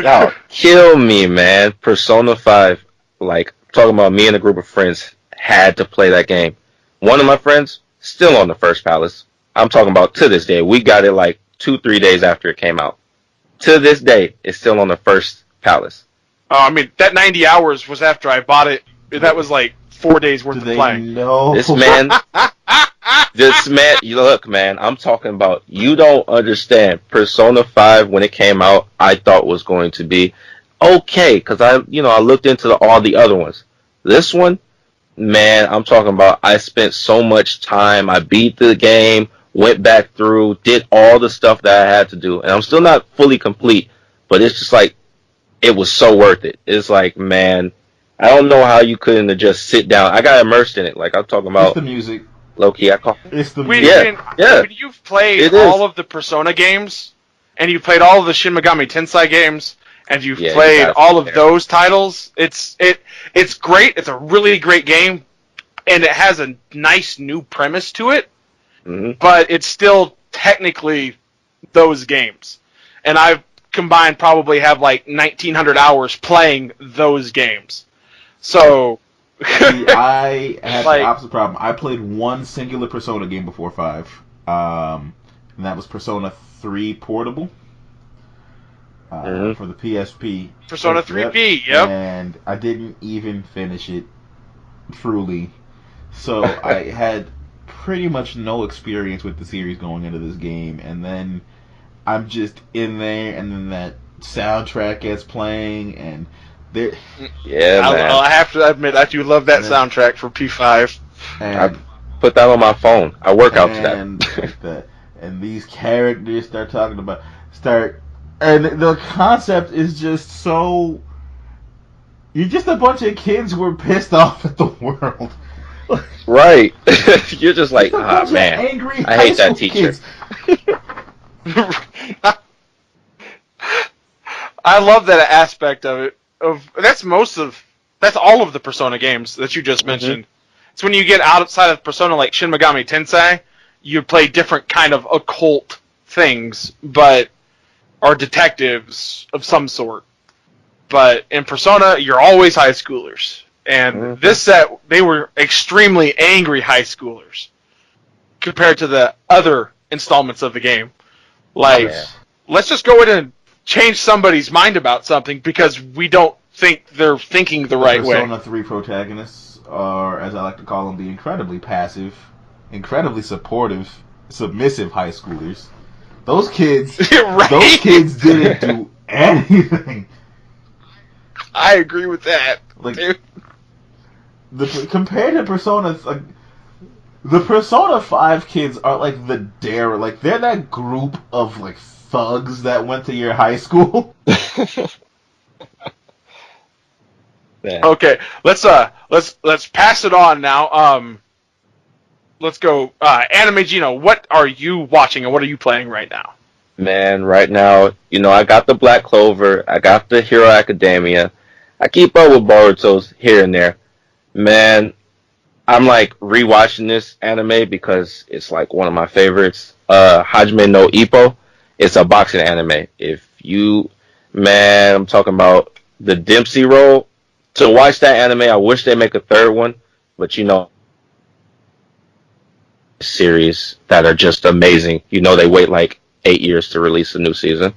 y'all kill me, man. Persona 5, like talking about me and a group of friends had to play that game. One of my friends still on the first palace. I'm talking about to this day. We got it like 2-3 days after it came out. To this day, it's still on the first palace. Oh, I mean, that 90 hours was after I bought it. That was like 4 days worth of playing. No. This man, This man, look, man, I'm talking about. You don't understand. Persona 5 when it came out, I thought was going to be okay because I looked into all the other ones. This one, man, I'm talking about. I spent so much time. I beat the game, went back through, did all the stuff that I had to do, and I'm still not fully complete. But it's just like it was so worth it. It's like, man, I don't know how you couldn't have just sit down. I got immersed in it. Like I'm talking It's about. the music. Low key, I call. It's the When, music. when you've played all of the Persona games, and you've played all of the Shin Megami Tensei games, and you've played all of those titles, it's great. It's a really great game, and it has a nice new premise to it, but it's still technically those games. And I've combined probably have like 1,900 hours playing those games. So... See, I had the opposite problem. I played one singular Persona game before 5, and that was Persona 3 Portable for the PSP. Persona 3P, yep. And I didn't even finish it, truly. So I had pretty much no experience with the series going into this game, and then I'm just in there, and then that soundtrack gets playing, and... Yeah, man. I have to admit, I do love that soundtrack for P5. I put that on my phone. I work out to that. And these characters start talking about... And the concept is just so... You're just a bunch of kids who are pissed off at the world. Right. You're just like, man, angry I hate that teacher. I love that aspect of it. That's all of the Persona games that you just mentioned. It's when you get outside of Persona, like Shin Megami Tensei, you play different kind of occult things, or detectives of some sort. But in Persona, you're always high schoolers. And this set, they were extremely angry high schoolers compared to the other installments of the game. Like, let's just go in and change somebody's mind about something because we don't think they're thinking the right way. Persona 3 protagonists are, as I like to call them, the incredibly passive, incredibly supportive, submissive high schoolers. Those kids, those kids didn't do anything. I agree with that. Like, compared to Persona, like, the Persona 5 kids are like the dare, like they're that group of like thugs that went to your high school. Okay, let's pass it on now. Let's go. Anime Gino, what are you watching and what are you playing right now? Man, right now, I got the Black Clover, I got the Hero Academia, I keep up with Boruto's here and there. Man, I'm like rewatching this anime because it's like one of my favorites. Hajime no Ippo. It's a boxing anime. I'm talking about the Dempsey role. To watch that anime, I wish they make a third one, but series that are just amazing. They wait like 8 years to release a new season.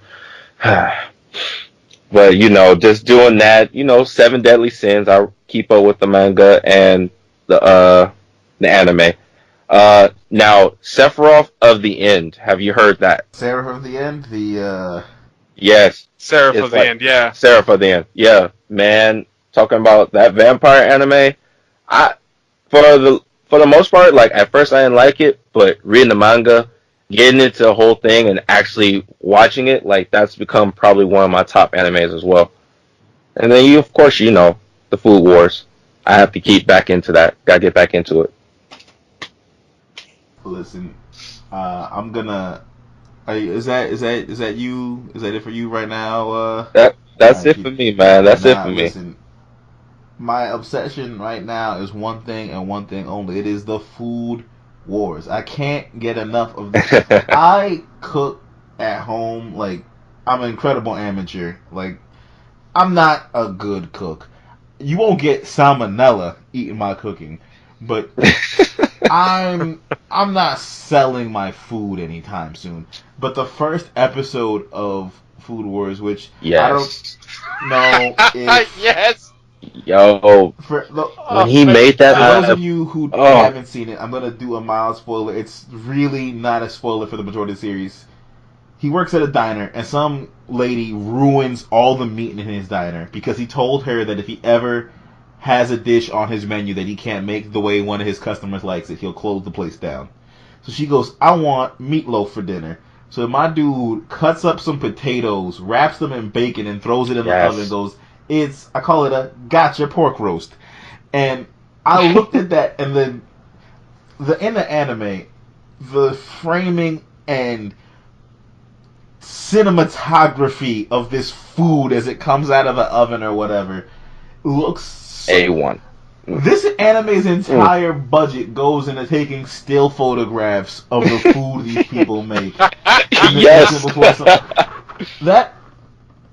But, just doing that, 7 Deadly Sins, I keep up with the manga and the anime. Now, Sephiroth of the End, have you heard that? Seraph of the End? Yes. Seraph of the End, yeah. Seraph of the End, yeah. Man, talking about that vampire anime, for the most part, like, at first I didn't like it, but reading the manga, getting into the whole thing and actually watching it, like, that's become probably one of my top animes as well. And then of course, the Food Wars. I have to keep back into that. Gotta get back into it. Listen, I'm gonna. Is that you? Is that it for you right now? That's it for me, man. That's it for me. Listen, my obsession right now is one thing and one thing only. It is the Food Wars. I can't get enough of this. I cook at home. Like, I'm an incredible amateur. Like, I'm not a good cook. You won't get salmonella eating my cooking, but I'm not selling my food anytime soon. But the first episode of Food Wars, which I don't know if yes, Yo, For the, when he made that, for those of you who oh, haven't seen it, I'm gonna do a mild spoiler. It's really not a spoiler for the majority of the series. He works at a diner, and some lady ruins all the meat in his diner because he told her that if he ever has a dish on his menu that he can't make the way one of his customers likes it, he'll close the place down. So she goes, I want meatloaf for dinner. So my dude cuts up some potatoes, wraps them in bacon, and throws it in the oven and yes. goes, I call it a gotcha pork roast. And I looked at that, and the in the anime, the framing and cinematography of this food as it comes out of the oven or whatever looks so, A1. this anime's entire budget goes into taking still photographs of the food these people make. Yes. That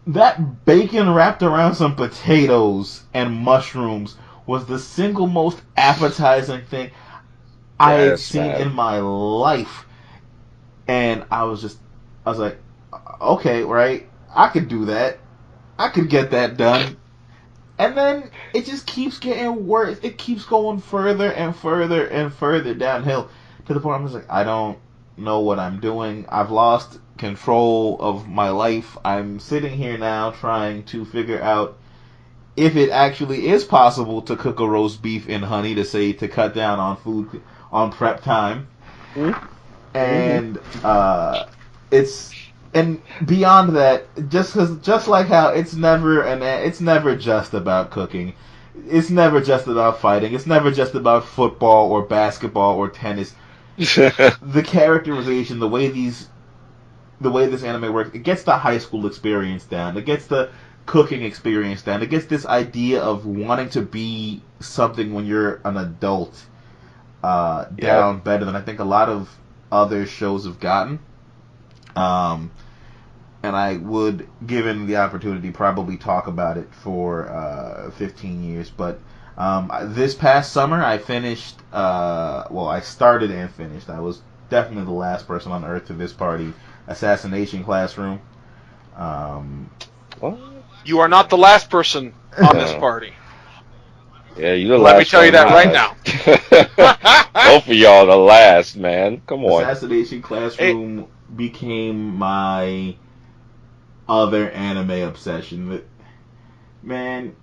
that bacon wrapped around some potatoes and mushrooms was the single most appetizing thing I had Yes, seen man. in my life. And I was like, okay, right, I could do that. I could get that done. And then it just keeps getting worse. It keeps going further and further and further downhill to the point I'm just like, I don't know what I'm doing. I've lost control of my life. I'm sitting here now trying to figure out if it actually is possible to cook a roast beef in honey to cut down on food on prep time. Mm-hmm. And it's and beyond that, just like how it's never just about cooking, it's never just about fighting, it's never just about football or basketball or tennis. The characterization, the way this anime works, it gets the high school experience down, it gets the cooking experience down, it gets this idea of wanting to be something when you're an adult down better than I think a lot of other shows have gotten. And I would, given the opportunity, probably talk about it for 15 years. But this past summer, I finished. I started and finished. I was definitely the last person on Earth to this party. Assassination Classroom. What? You are not the last person on this party. Yeah, you the Let me last. tell you that right now. Both of y'all the last, man. Come on. Assassination Classroom became my other anime obsession. Man,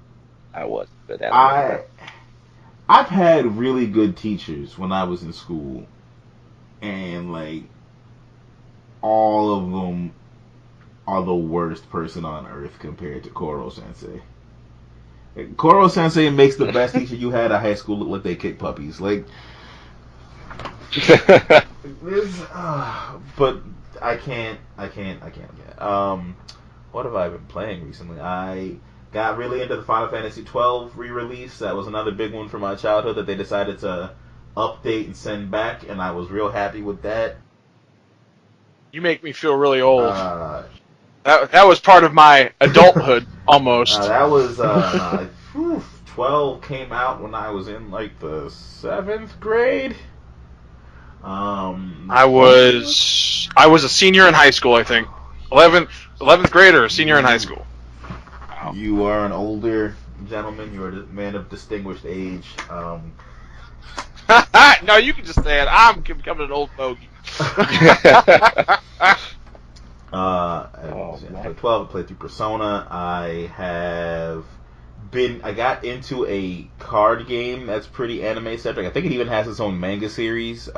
I was good at it. I've had really good teachers when I was in school, and like all of them are the worst person on earth compared to Koro Sensei. Koro Sensei makes the best teacher you had at high school look like they kick puppies. Like this, but I can't. What have I been playing recently? I got really into the Final Fantasy XII re-release. That was another big one from my childhood that they decided to update and send back, and I was real happy with that. You make me feel really old. That was part of my adulthood, almost. That was 12 came out when I was in like the 7th grade. I was a senior in high school, I think. 11th grade or a senior in high school. Wow. You are an older gentleman. You are a man of distinguished age. No, you can just say it. I'm becoming an old bogey. For 12, I played through Persona. I got into a card game that's pretty anime centric. I think it even has its own manga series.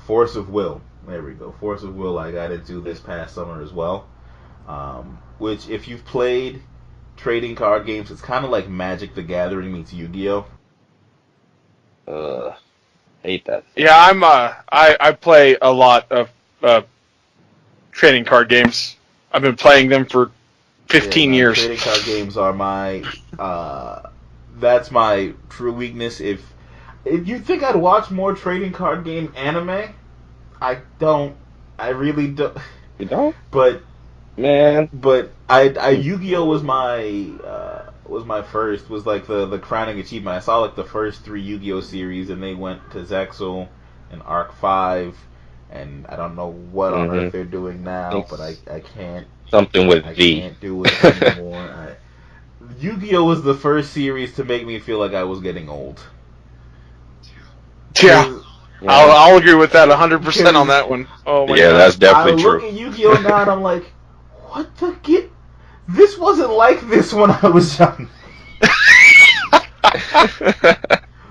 Force of Will. There we go. Force of Will I got into this past summer as well. Which, if you've played trading card games, it's kind of like Magic the Gathering meets Yu-Gi-Oh! Hate that. Yeah, I play a lot of trading card games. I've been playing them for 15 years. Trading card games are my that's my true weakness. If you think I'd watch more trading card game anime, I don't. I really don't. You don't? But man, I Yu-Gi-Oh was my first, was like the crowning achievement. I saw like the first 3 Yu-Gi-Oh series, and they went to Zexal and Arc 5, and I don't know what on earth they're doing now, but I can't. Something with V. I can't do it anymore. Yu-Gi-Oh! Was the first series to make me feel like I was getting old. Yeah. I'll agree with that 100% on that one. Oh my god. That's definitely true. I look at Yu-Gi-Oh! Now and I'm like, what the get? This wasn't like this when I was young.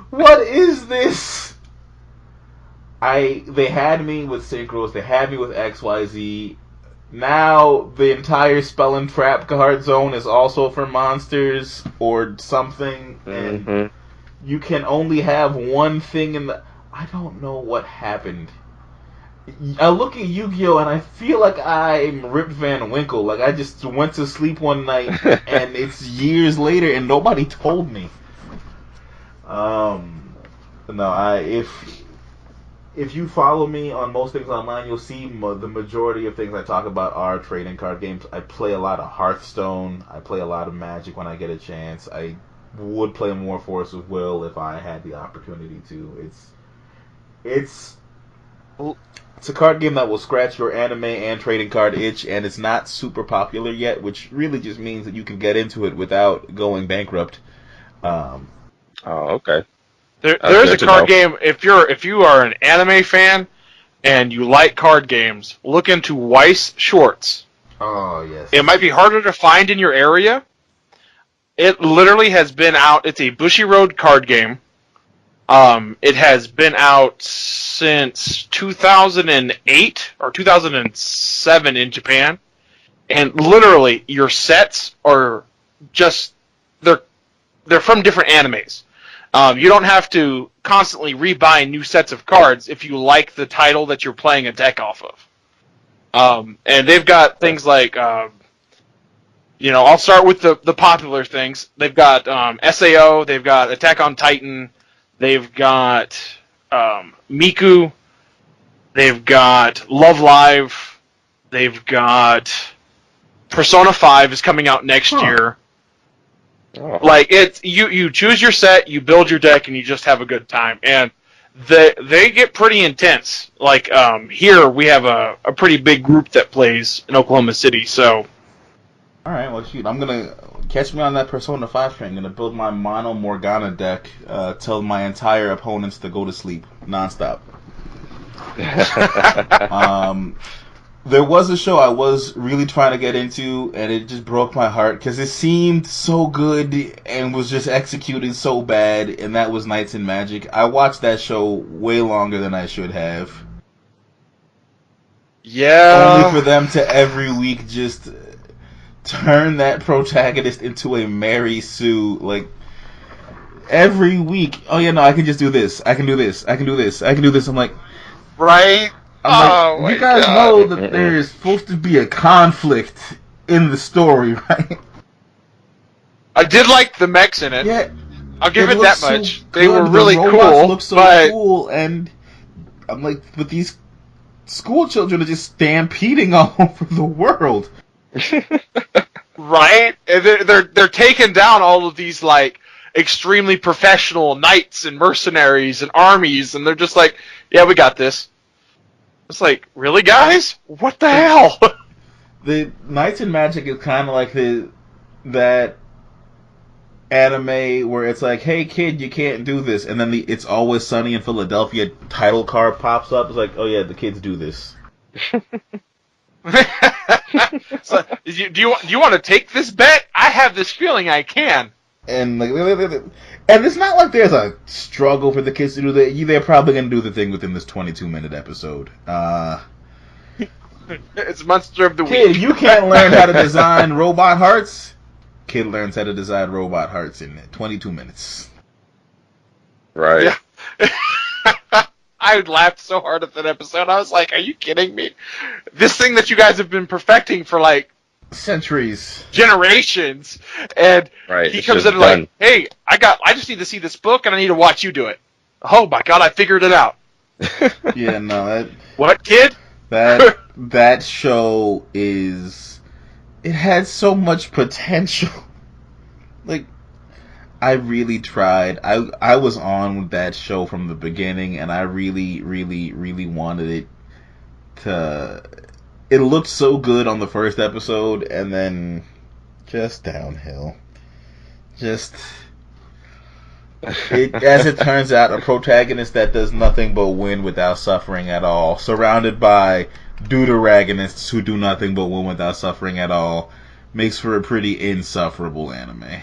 What is this? They had me with Synchros, they had me with XYZ. Now the entire Spell and Trap card zone is also for monsters or something, and you can only have one thing in the... I don't know what happened. I look at Yu-Gi-Oh! And I feel like I'm Rip Van Winkle. Like I just went to sleep one night and it's years later and nobody told me. If you follow me on most things online, you'll see the majority of things I talk about are trading card games. I play a lot of Hearthstone. I play a lot of Magic when I get a chance. I would play more Force of Will if I had the opportunity to. It's a card game that will scratch your anime and trading card itch, and it's not super popular yet, which really just means that you can get into it without going bankrupt. Okay. There's a card game. If you are an anime fan and you like card games, look into Weiss Shorts. Oh yes. It might be harder to find in your area. It literally has been out. It's a Bushiroad card game. It has been out since 2008 or 2007 in Japan, and literally your sets are just they're from different animes. You don't have to constantly rebuy new sets of cards if you like the title that you're playing a deck off of. And they've got things like, I'll start with the popular things. They've got SAO, they've got Attack on Titan, they've got Miku, they've got Love Live, they've got Persona 5 is coming out next year. Oh. Like it's you choose your set, you build your deck, and you just have a good time. And they get pretty intense. Like here we have a pretty big group that plays in Oklahoma City. So, all right, well shoot, I'm gonna catch me on that Persona 5 train. I'm gonna build my Mono Morgana deck. Tell my entire opponents to go to sleep nonstop. There was a show I was really trying to get into, and it just broke my heart because it seemed so good and was just executed so bad, and that was Knights and Magic. I watched that show way longer than I should have. Yeah. Only for them to every week just turn that protagonist into a Mary Sue, like, every week. Oh yeah, no, I can just do this. I can do this. I can do this. I can do this. I'm like... Right? I'm like, you guys know that there is supposed to be a conflict in the story, right? I did like the mechs in it. Yeah, I'll give it that much. So they were really the robots cool. Look so but... cool, and I'm like, but these school children are just stampeding all over the world. Right? And they're taking down all of these like extremely professional knights and mercenaries and armies, and they're just like, yeah, we got this. It's like, really, guys? What the hell? The Knights and Magic is kind of like that anime where it's like, hey, kid, you can't do this. And then It's Always Sunny in Philadelphia title card pops up. It's like, oh, yeah, the kids do this. So, do you want to take this bet? I have this feeling I can. And it's not like there's a struggle for the kids to do that. They're probably going to do the thing within this 22-minute episode. It's Monster of the Week. Kid, you can't learn how to design robot hearts. Kid learns how to design robot hearts in 22 minutes. Right. Yeah. I laughed so hard at that episode. I was like, are you kidding me? This thing that you guys have been perfecting for like centuries, generations, and right, he comes in and like, hey, I just need to see this book and I need to watch you do it. Oh my god, I figured it out. Yeah, no, what, kid? That show it had so much potential. Like, I really tried. I was on with that show from the beginning, and I really, really, really wanted it to... It looked so good on the first episode, and then just downhill. Just, as it turns out, a protagonist that does nothing but win without suffering at all, surrounded by deuteragonists who do nothing but win without suffering at all, makes for a pretty insufferable anime.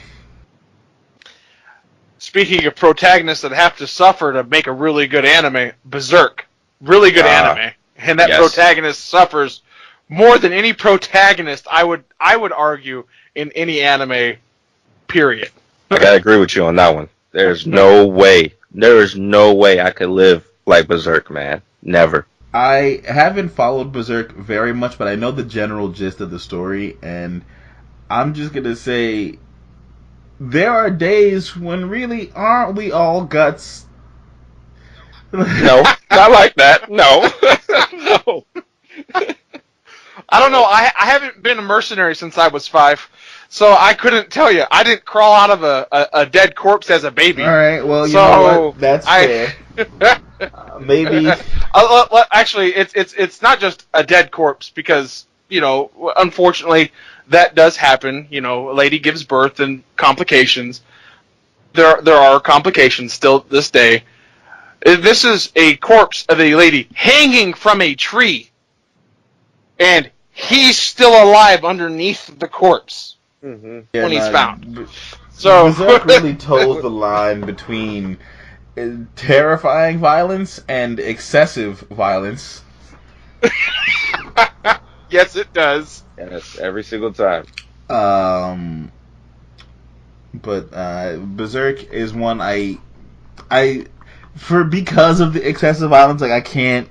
Speaking of protagonists that have to suffer to make a really good anime, Berserk. Really good anime. And that protagonist suffers more than any protagonist, I would argue, in any anime, period. I gotta agree with you on that one. There's no way I could live like Berserk, man. Never. I haven't followed Berserk very much, but I know the general gist of the story, and I'm just gonna say there are days when really aren't we all guts? No, not like that. No. No. I don't know. I haven't been a mercenary since I was 5, so I couldn't tell you. I didn't crawl out of a dead corpse as a baby. All right, well, you know what? That's fair. Maybe. Actually, it's not just a dead corpse because, unfortunately, that does happen. A lady gives birth and complications. There are complications still this day. This is a corpse of a lady hanging from a tree, and he's still alive underneath the corpse when he's found. So Berserk really toes the line between terrifying violence and excessive violence. Yes, it does. Yes, every single time. But Berserk is one because of the excessive violence, like I can't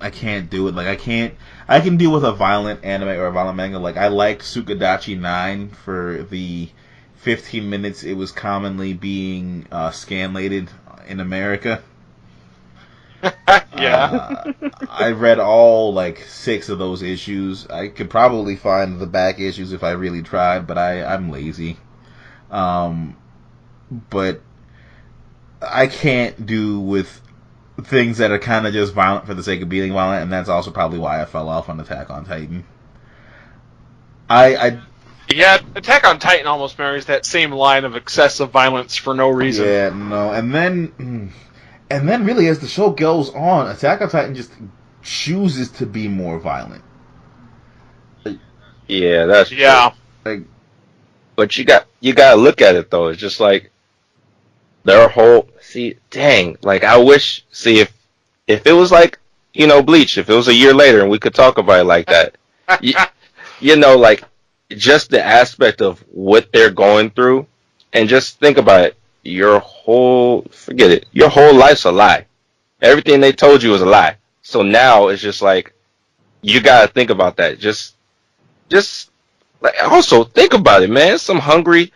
do it. Like I can deal with a violent anime or a violent manga. Like I liked Tsukadachi 9 for the 15 minutes it was commonly being scanlated in America. Yeah. I read all 6 of those issues. I could probably find the back issues if I really tried, but I'm lazy. But I can't do with things that are kind of just violent for the sake of being violent, and that's also probably why I fell off on Attack on Titan. Yeah, Attack on Titan almost marries that same line of excessive violence for no reason. Yeah, no, and then really as the show goes on, Attack on Titan just chooses to be more violent. Yeah, that's true. But you gotta look at it though. It's just like their whole I wish if it was Bleach, if it was a year later and we could talk about it like that. Just the aspect of what they're going through, and just think about it. Your whole life's a lie. Everything they told you was a lie. So now it's just you gotta think about that. Just also think about it, man. Some hungry,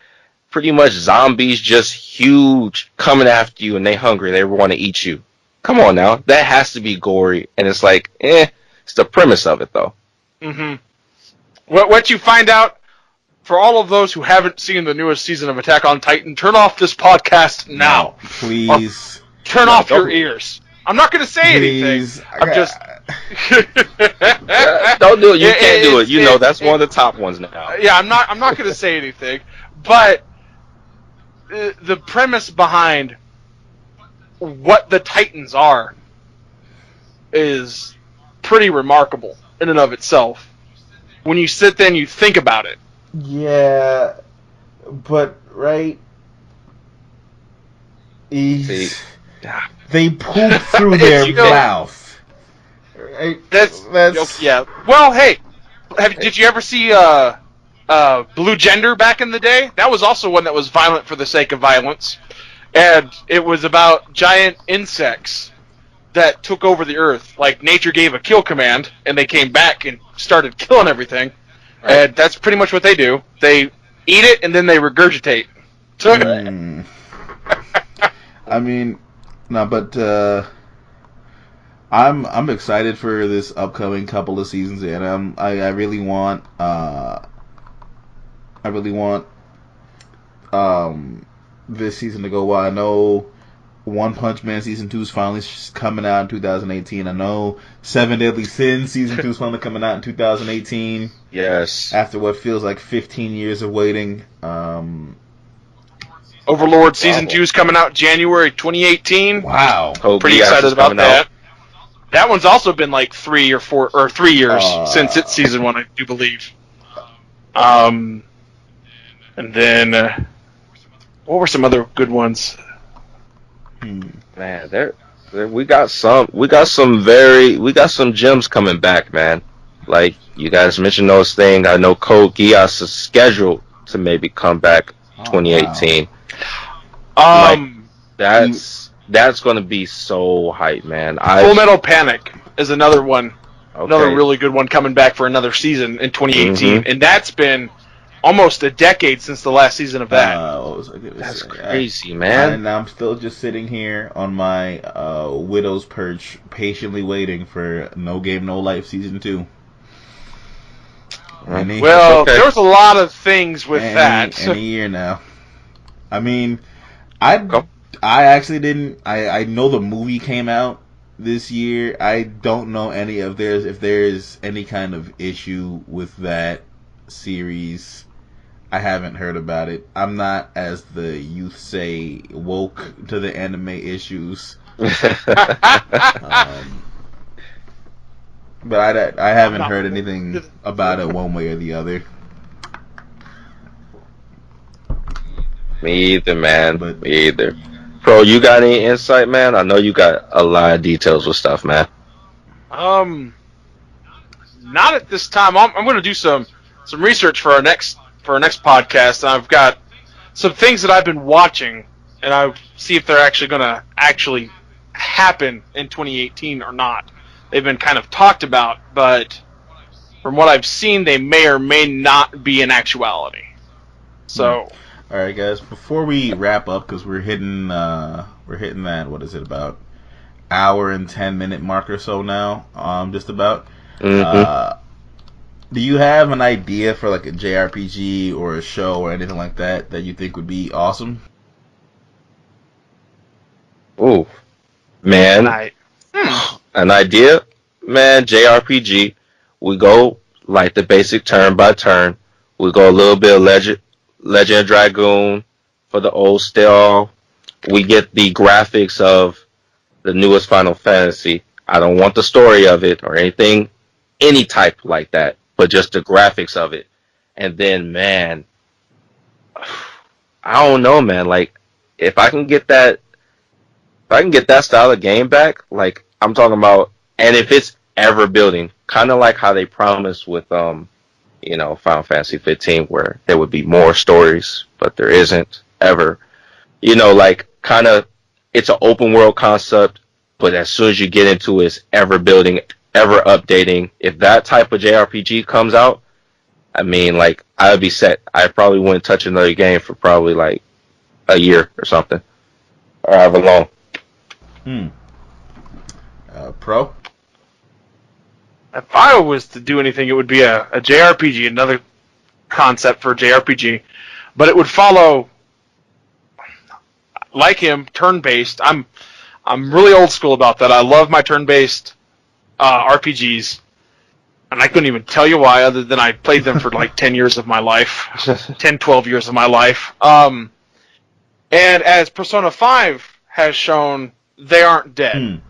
pretty much zombies, just huge, coming after you, and they hungry. They want to eat you. Come on now, that has to be gory, and it's it's the premise of it though. Mm-hmm. What you find out, for all of those who haven't seen the newest season of Attack on Titan, turn off this podcast now. No, please. Turn off your ears. I'm not going to say anything. I'm just... don't do it. You can't do it. That's one of the top ones now. Yeah, I'm not going to say anything. But the premise behind what the Titans are is pretty remarkable in and of itself. When you sit there and you think about it. Yeah, but right, they poop through their mouth. Right? That's yeah. Well, hey, did you ever see Blue Gender back in the day? That was also one that was violent for the sake of violence, and it was about giant insects that took over the earth. Like nature gave a kill command, and they came back and started killing everything. Right. And that's pretty much what they do. They eat it and then they regurgitate. I mean, no, but I'm excited for this upcoming couple of seasons, and I really want this season to go well. I know One Punch Man Season 2 is finally coming out in 2018. I know 7 Deadly Sins Season 2 is finally coming out in 2018. Yes. After what feels like 15 years of waiting. Overlord Season 2 is coming out January 2018. Wow. Pretty excited about that. That one's also been like 3 years since its Season 1, I do believe. And then, what were some other good ones? Man, we got some gems coming back, man. Like you guys mentioned those things. I know Code Geass is scheduled to maybe come back 2018. Wow. That's going to be so hype, man. Full Metal Panic is another one. Okay. Another really good one coming back for another season in 2018. And that's been almost a decade since the last season of that. That's crazy, man. And I'm still just sitting here on my widow's perch, patiently waiting for No Game No Life Season 2. There's a lot of things with that. Any year now. I mean, I actually didn't. I know the movie came out this year. I don't know if there's any kind of issue with that series. I haven't heard about it. I'm not, as the youth say, woke to the anime issues. But I haven't heard anything about it one way or the other. Me either, man. Me either. Pro, you got any insight, man? I know you got a lot of details with stuff, man. Not at this time. I'm going to do some research for our next podcast, and I've got some things that I've been watching, and I'll see if they're actually going to happen in 2018 or not. They've been kind of talked about, but from what I've seen, they may or may not be in actuality. So, all right, guys. Before we wrap up, because we're hitting that, what is it, about hour and 10-minute mark or so now? Just about. Do you have an idea for like a JRPG or a show or anything like that you think would be awesome? Ooh, man. An idea? Man, JRPG. We go like the basic turn by turn. We go a little bit of Legend of Dragoon for the old style. We get the graphics of the newest Final Fantasy. I don't want the story of it or anything, any type like that, but just the graphics of it. And then, man, I don't know, man. Like, if I can get that style of game back, like I'm talking about, and if it's ever building, kind of like how they promised with Final Fantasy 15, where there would be more stories, but there isn't ever. Like kind of, it's an open world concept, but as soon as you get into it, it's ever building, ever updating. If that type of JRPG comes out, I mean, like, I would be set. I probably wouldn't touch another game for probably like a year or something, or however long. Pro? If I was to do anything, it would be a JRPG, another concept for a JRPG, but it would follow, like him, turn-based. I'm really old school about that. I love my turn-based RPGs, and I couldn't even tell you why, other than I played them for like 10 years of my life, 10, 12 years of my life. And as Persona 5 has shown, they aren't dead.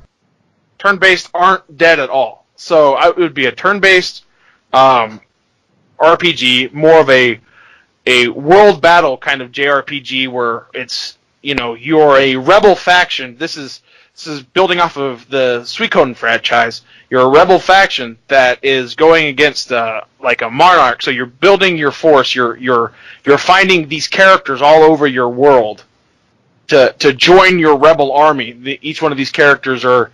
Turn-based aren't dead at all. So it would be a turn-based RPG, more of a world battle kind of JRPG where it's, you're a rebel faction. This is building off of the Suikoden franchise. You're a rebel faction that is going against like a monarch. So you're building your force. You're finding these characters all over your world to join your rebel army. Each one of these characters are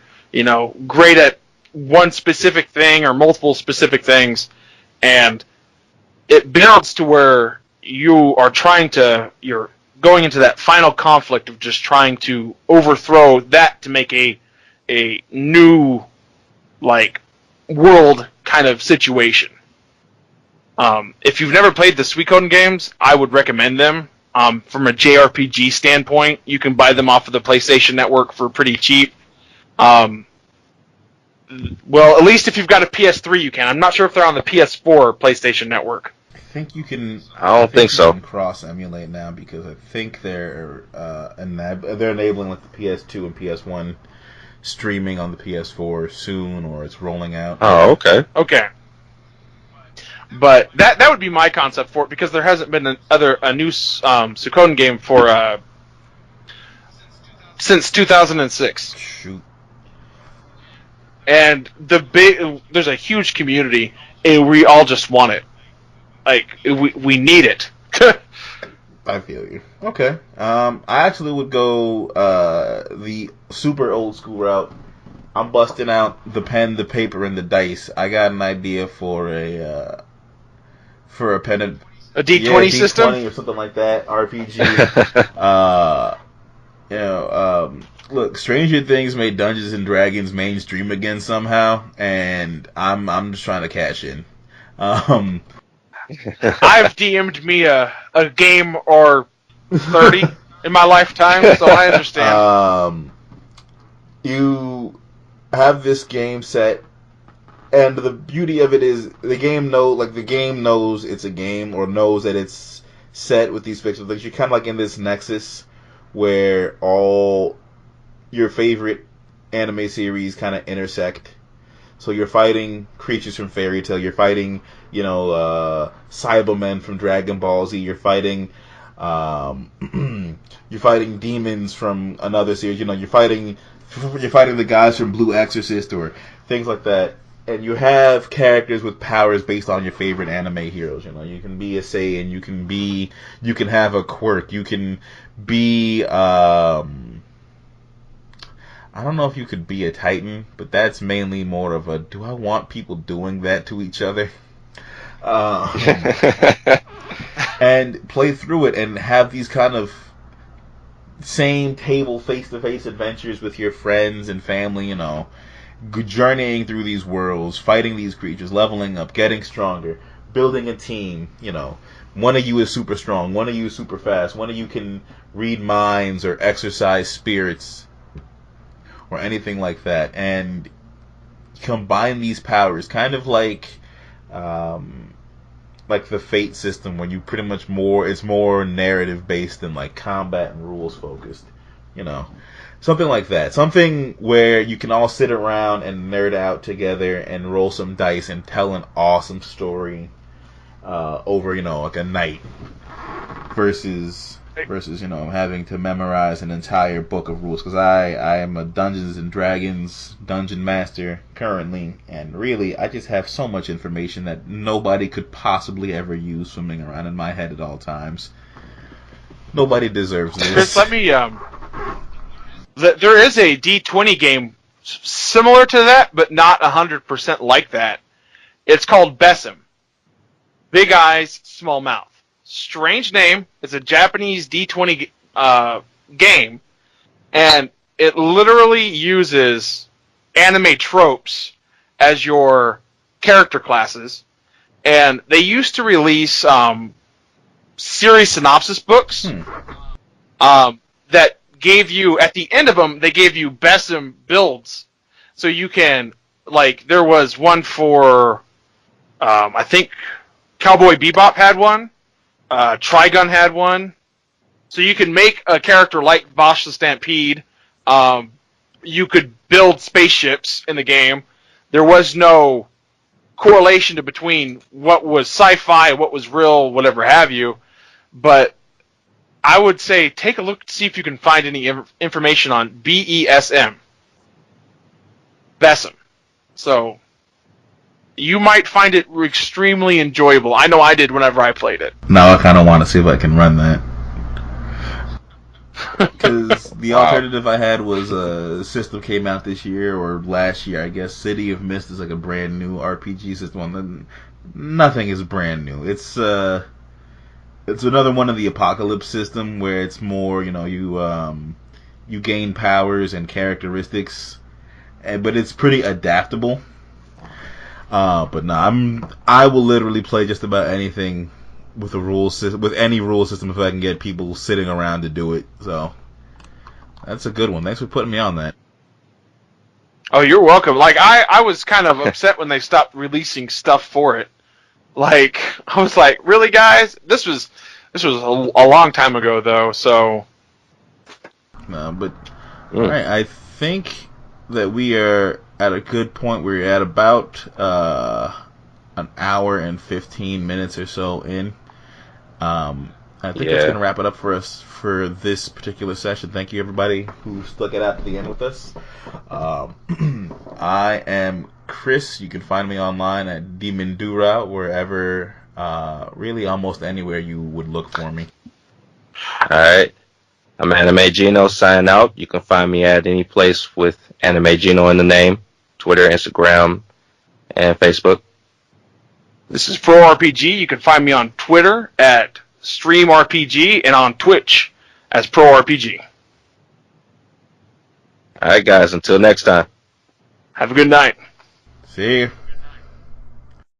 great at one specific thing or multiple specific things, and it builds to where you're going into that final conflict of just trying to overthrow that to make a new, like, world kind of situation. If you've never played the Suikoden games, I would recommend them. From a JRPG standpoint, you can buy them off of the PlayStation Network for pretty cheap. Well, at least if you've got a PS3, you can. I'm not sure if they're on the PS4 or PlayStation Network. think you can. I don't think so. You can cross emulate now because I think they're enabling like the PS2 and PS1 streaming on the PS4 soon, or it's rolling out. Oh, okay. Okay. But that would be my concept for it, because there hasn't been a new Suikoden game for since 2006. Shoot. And there's a huge community, and we all just want it. Like, we need it. I feel you. Okay. I actually would go the super old school route. I'm busting out the pen, the paper, and the dice. I got an idea for a pen and A D20 system or something like that. RPG. Look, Stranger Things made Dungeons and Dragons mainstream again somehow, and I'm just trying to cash in. I've DM'd me a game or 30 in my lifetime, so I understand. You have this game set, and the beauty of it is the game knows it's a game, or knows that it's set with these fictional things. You're kind of like in this Nexus where all your favorite anime series kind of intersect. So you're fighting creatures from Fairy Tail, you're fighting, Cybermen from Dragon Ball Z, you're fighting demons from another series, you're fighting the guys from Blue Exorcist or things like that. And you have characters with powers based on your favorite anime heroes. You can be a Saiyan, you can have a quirk, you can be I don't know if you could be a Titan, but that's mainly more of a, do I want people doing that to each other? And play through it and have these kind of same table face-to-face adventures with your friends and family, journeying through these worlds, fighting these creatures, leveling up, getting stronger, building a team, One of you is super strong, one of you is super fast, one of you can read minds or exercise spirits, or anything like that, and combine these powers, kind of like the Fate system, when you pretty much it's more narrative based than like combat and rules focused, something like that, something where you can all sit around and nerd out together and roll some dice and tell an awesome story over like a night, versus having to memorize an entire book of rules, because I am a Dungeons and Dragons dungeon master currently, and really I just have so much information that nobody could possibly ever use swimming around in my head at all times. Nobody deserves this. Chris, let me there is a D20 game similar to that, but not 100% like that. It's called Besim. Big eyes, small mouth. Strange name. It's a Japanese D20 game, and it literally uses anime tropes as your character classes. And they used to release series synopsis books that gave you, at the end of them, they gave you Besim builds. So you can, there was one for, I think Cowboy Bebop had one. Trigun had one. So you can make a character like Bosch the Stampede. You could build spaceships in the game. There was no correlation between what was sci-fi, what was real, whatever have you. But I would say take a look to see if you can find any information on BESM. Besim. So you might find it extremely enjoyable. I know I did whenever I played it. Now I kind of want to see if I can run that. Because the alternative I had was a system came out this year or last year, I guess. City of Mist is like a brand new RPG system. Nothing is brand new. It's another one of the Apocalypse system where it's more, you gain powers and characteristics, but it's pretty adaptable. But no, I will literally play just about anything with any rule system if I can get people sitting around to do it. So that's a good one. Thanks for putting me on that. Oh, you're welcome. I was kind of upset when they stopped releasing stuff for it. Like, I was like, really, guys? This was a long time ago, though. So, No, but all right, I think that we are at a good point. We're at about an hour and 15 minutes or so in. I think that's going to wrap it up for us for this particular session. Thank you, everybody who stuck it out to the end with us. I am Chris. You can find me online at Demondura, wherever, really almost anywhere you would look for me. Alright. I'm Anime Gino signing out. You can find me at any place with Anime Gino in the name. Twitter, Instagram, and Facebook. this is Pro RPG. You can find me on Twitter at StreamRPG and on Twitch as Pro RPG. Alright, guys. Until next time. Have a good night. See you.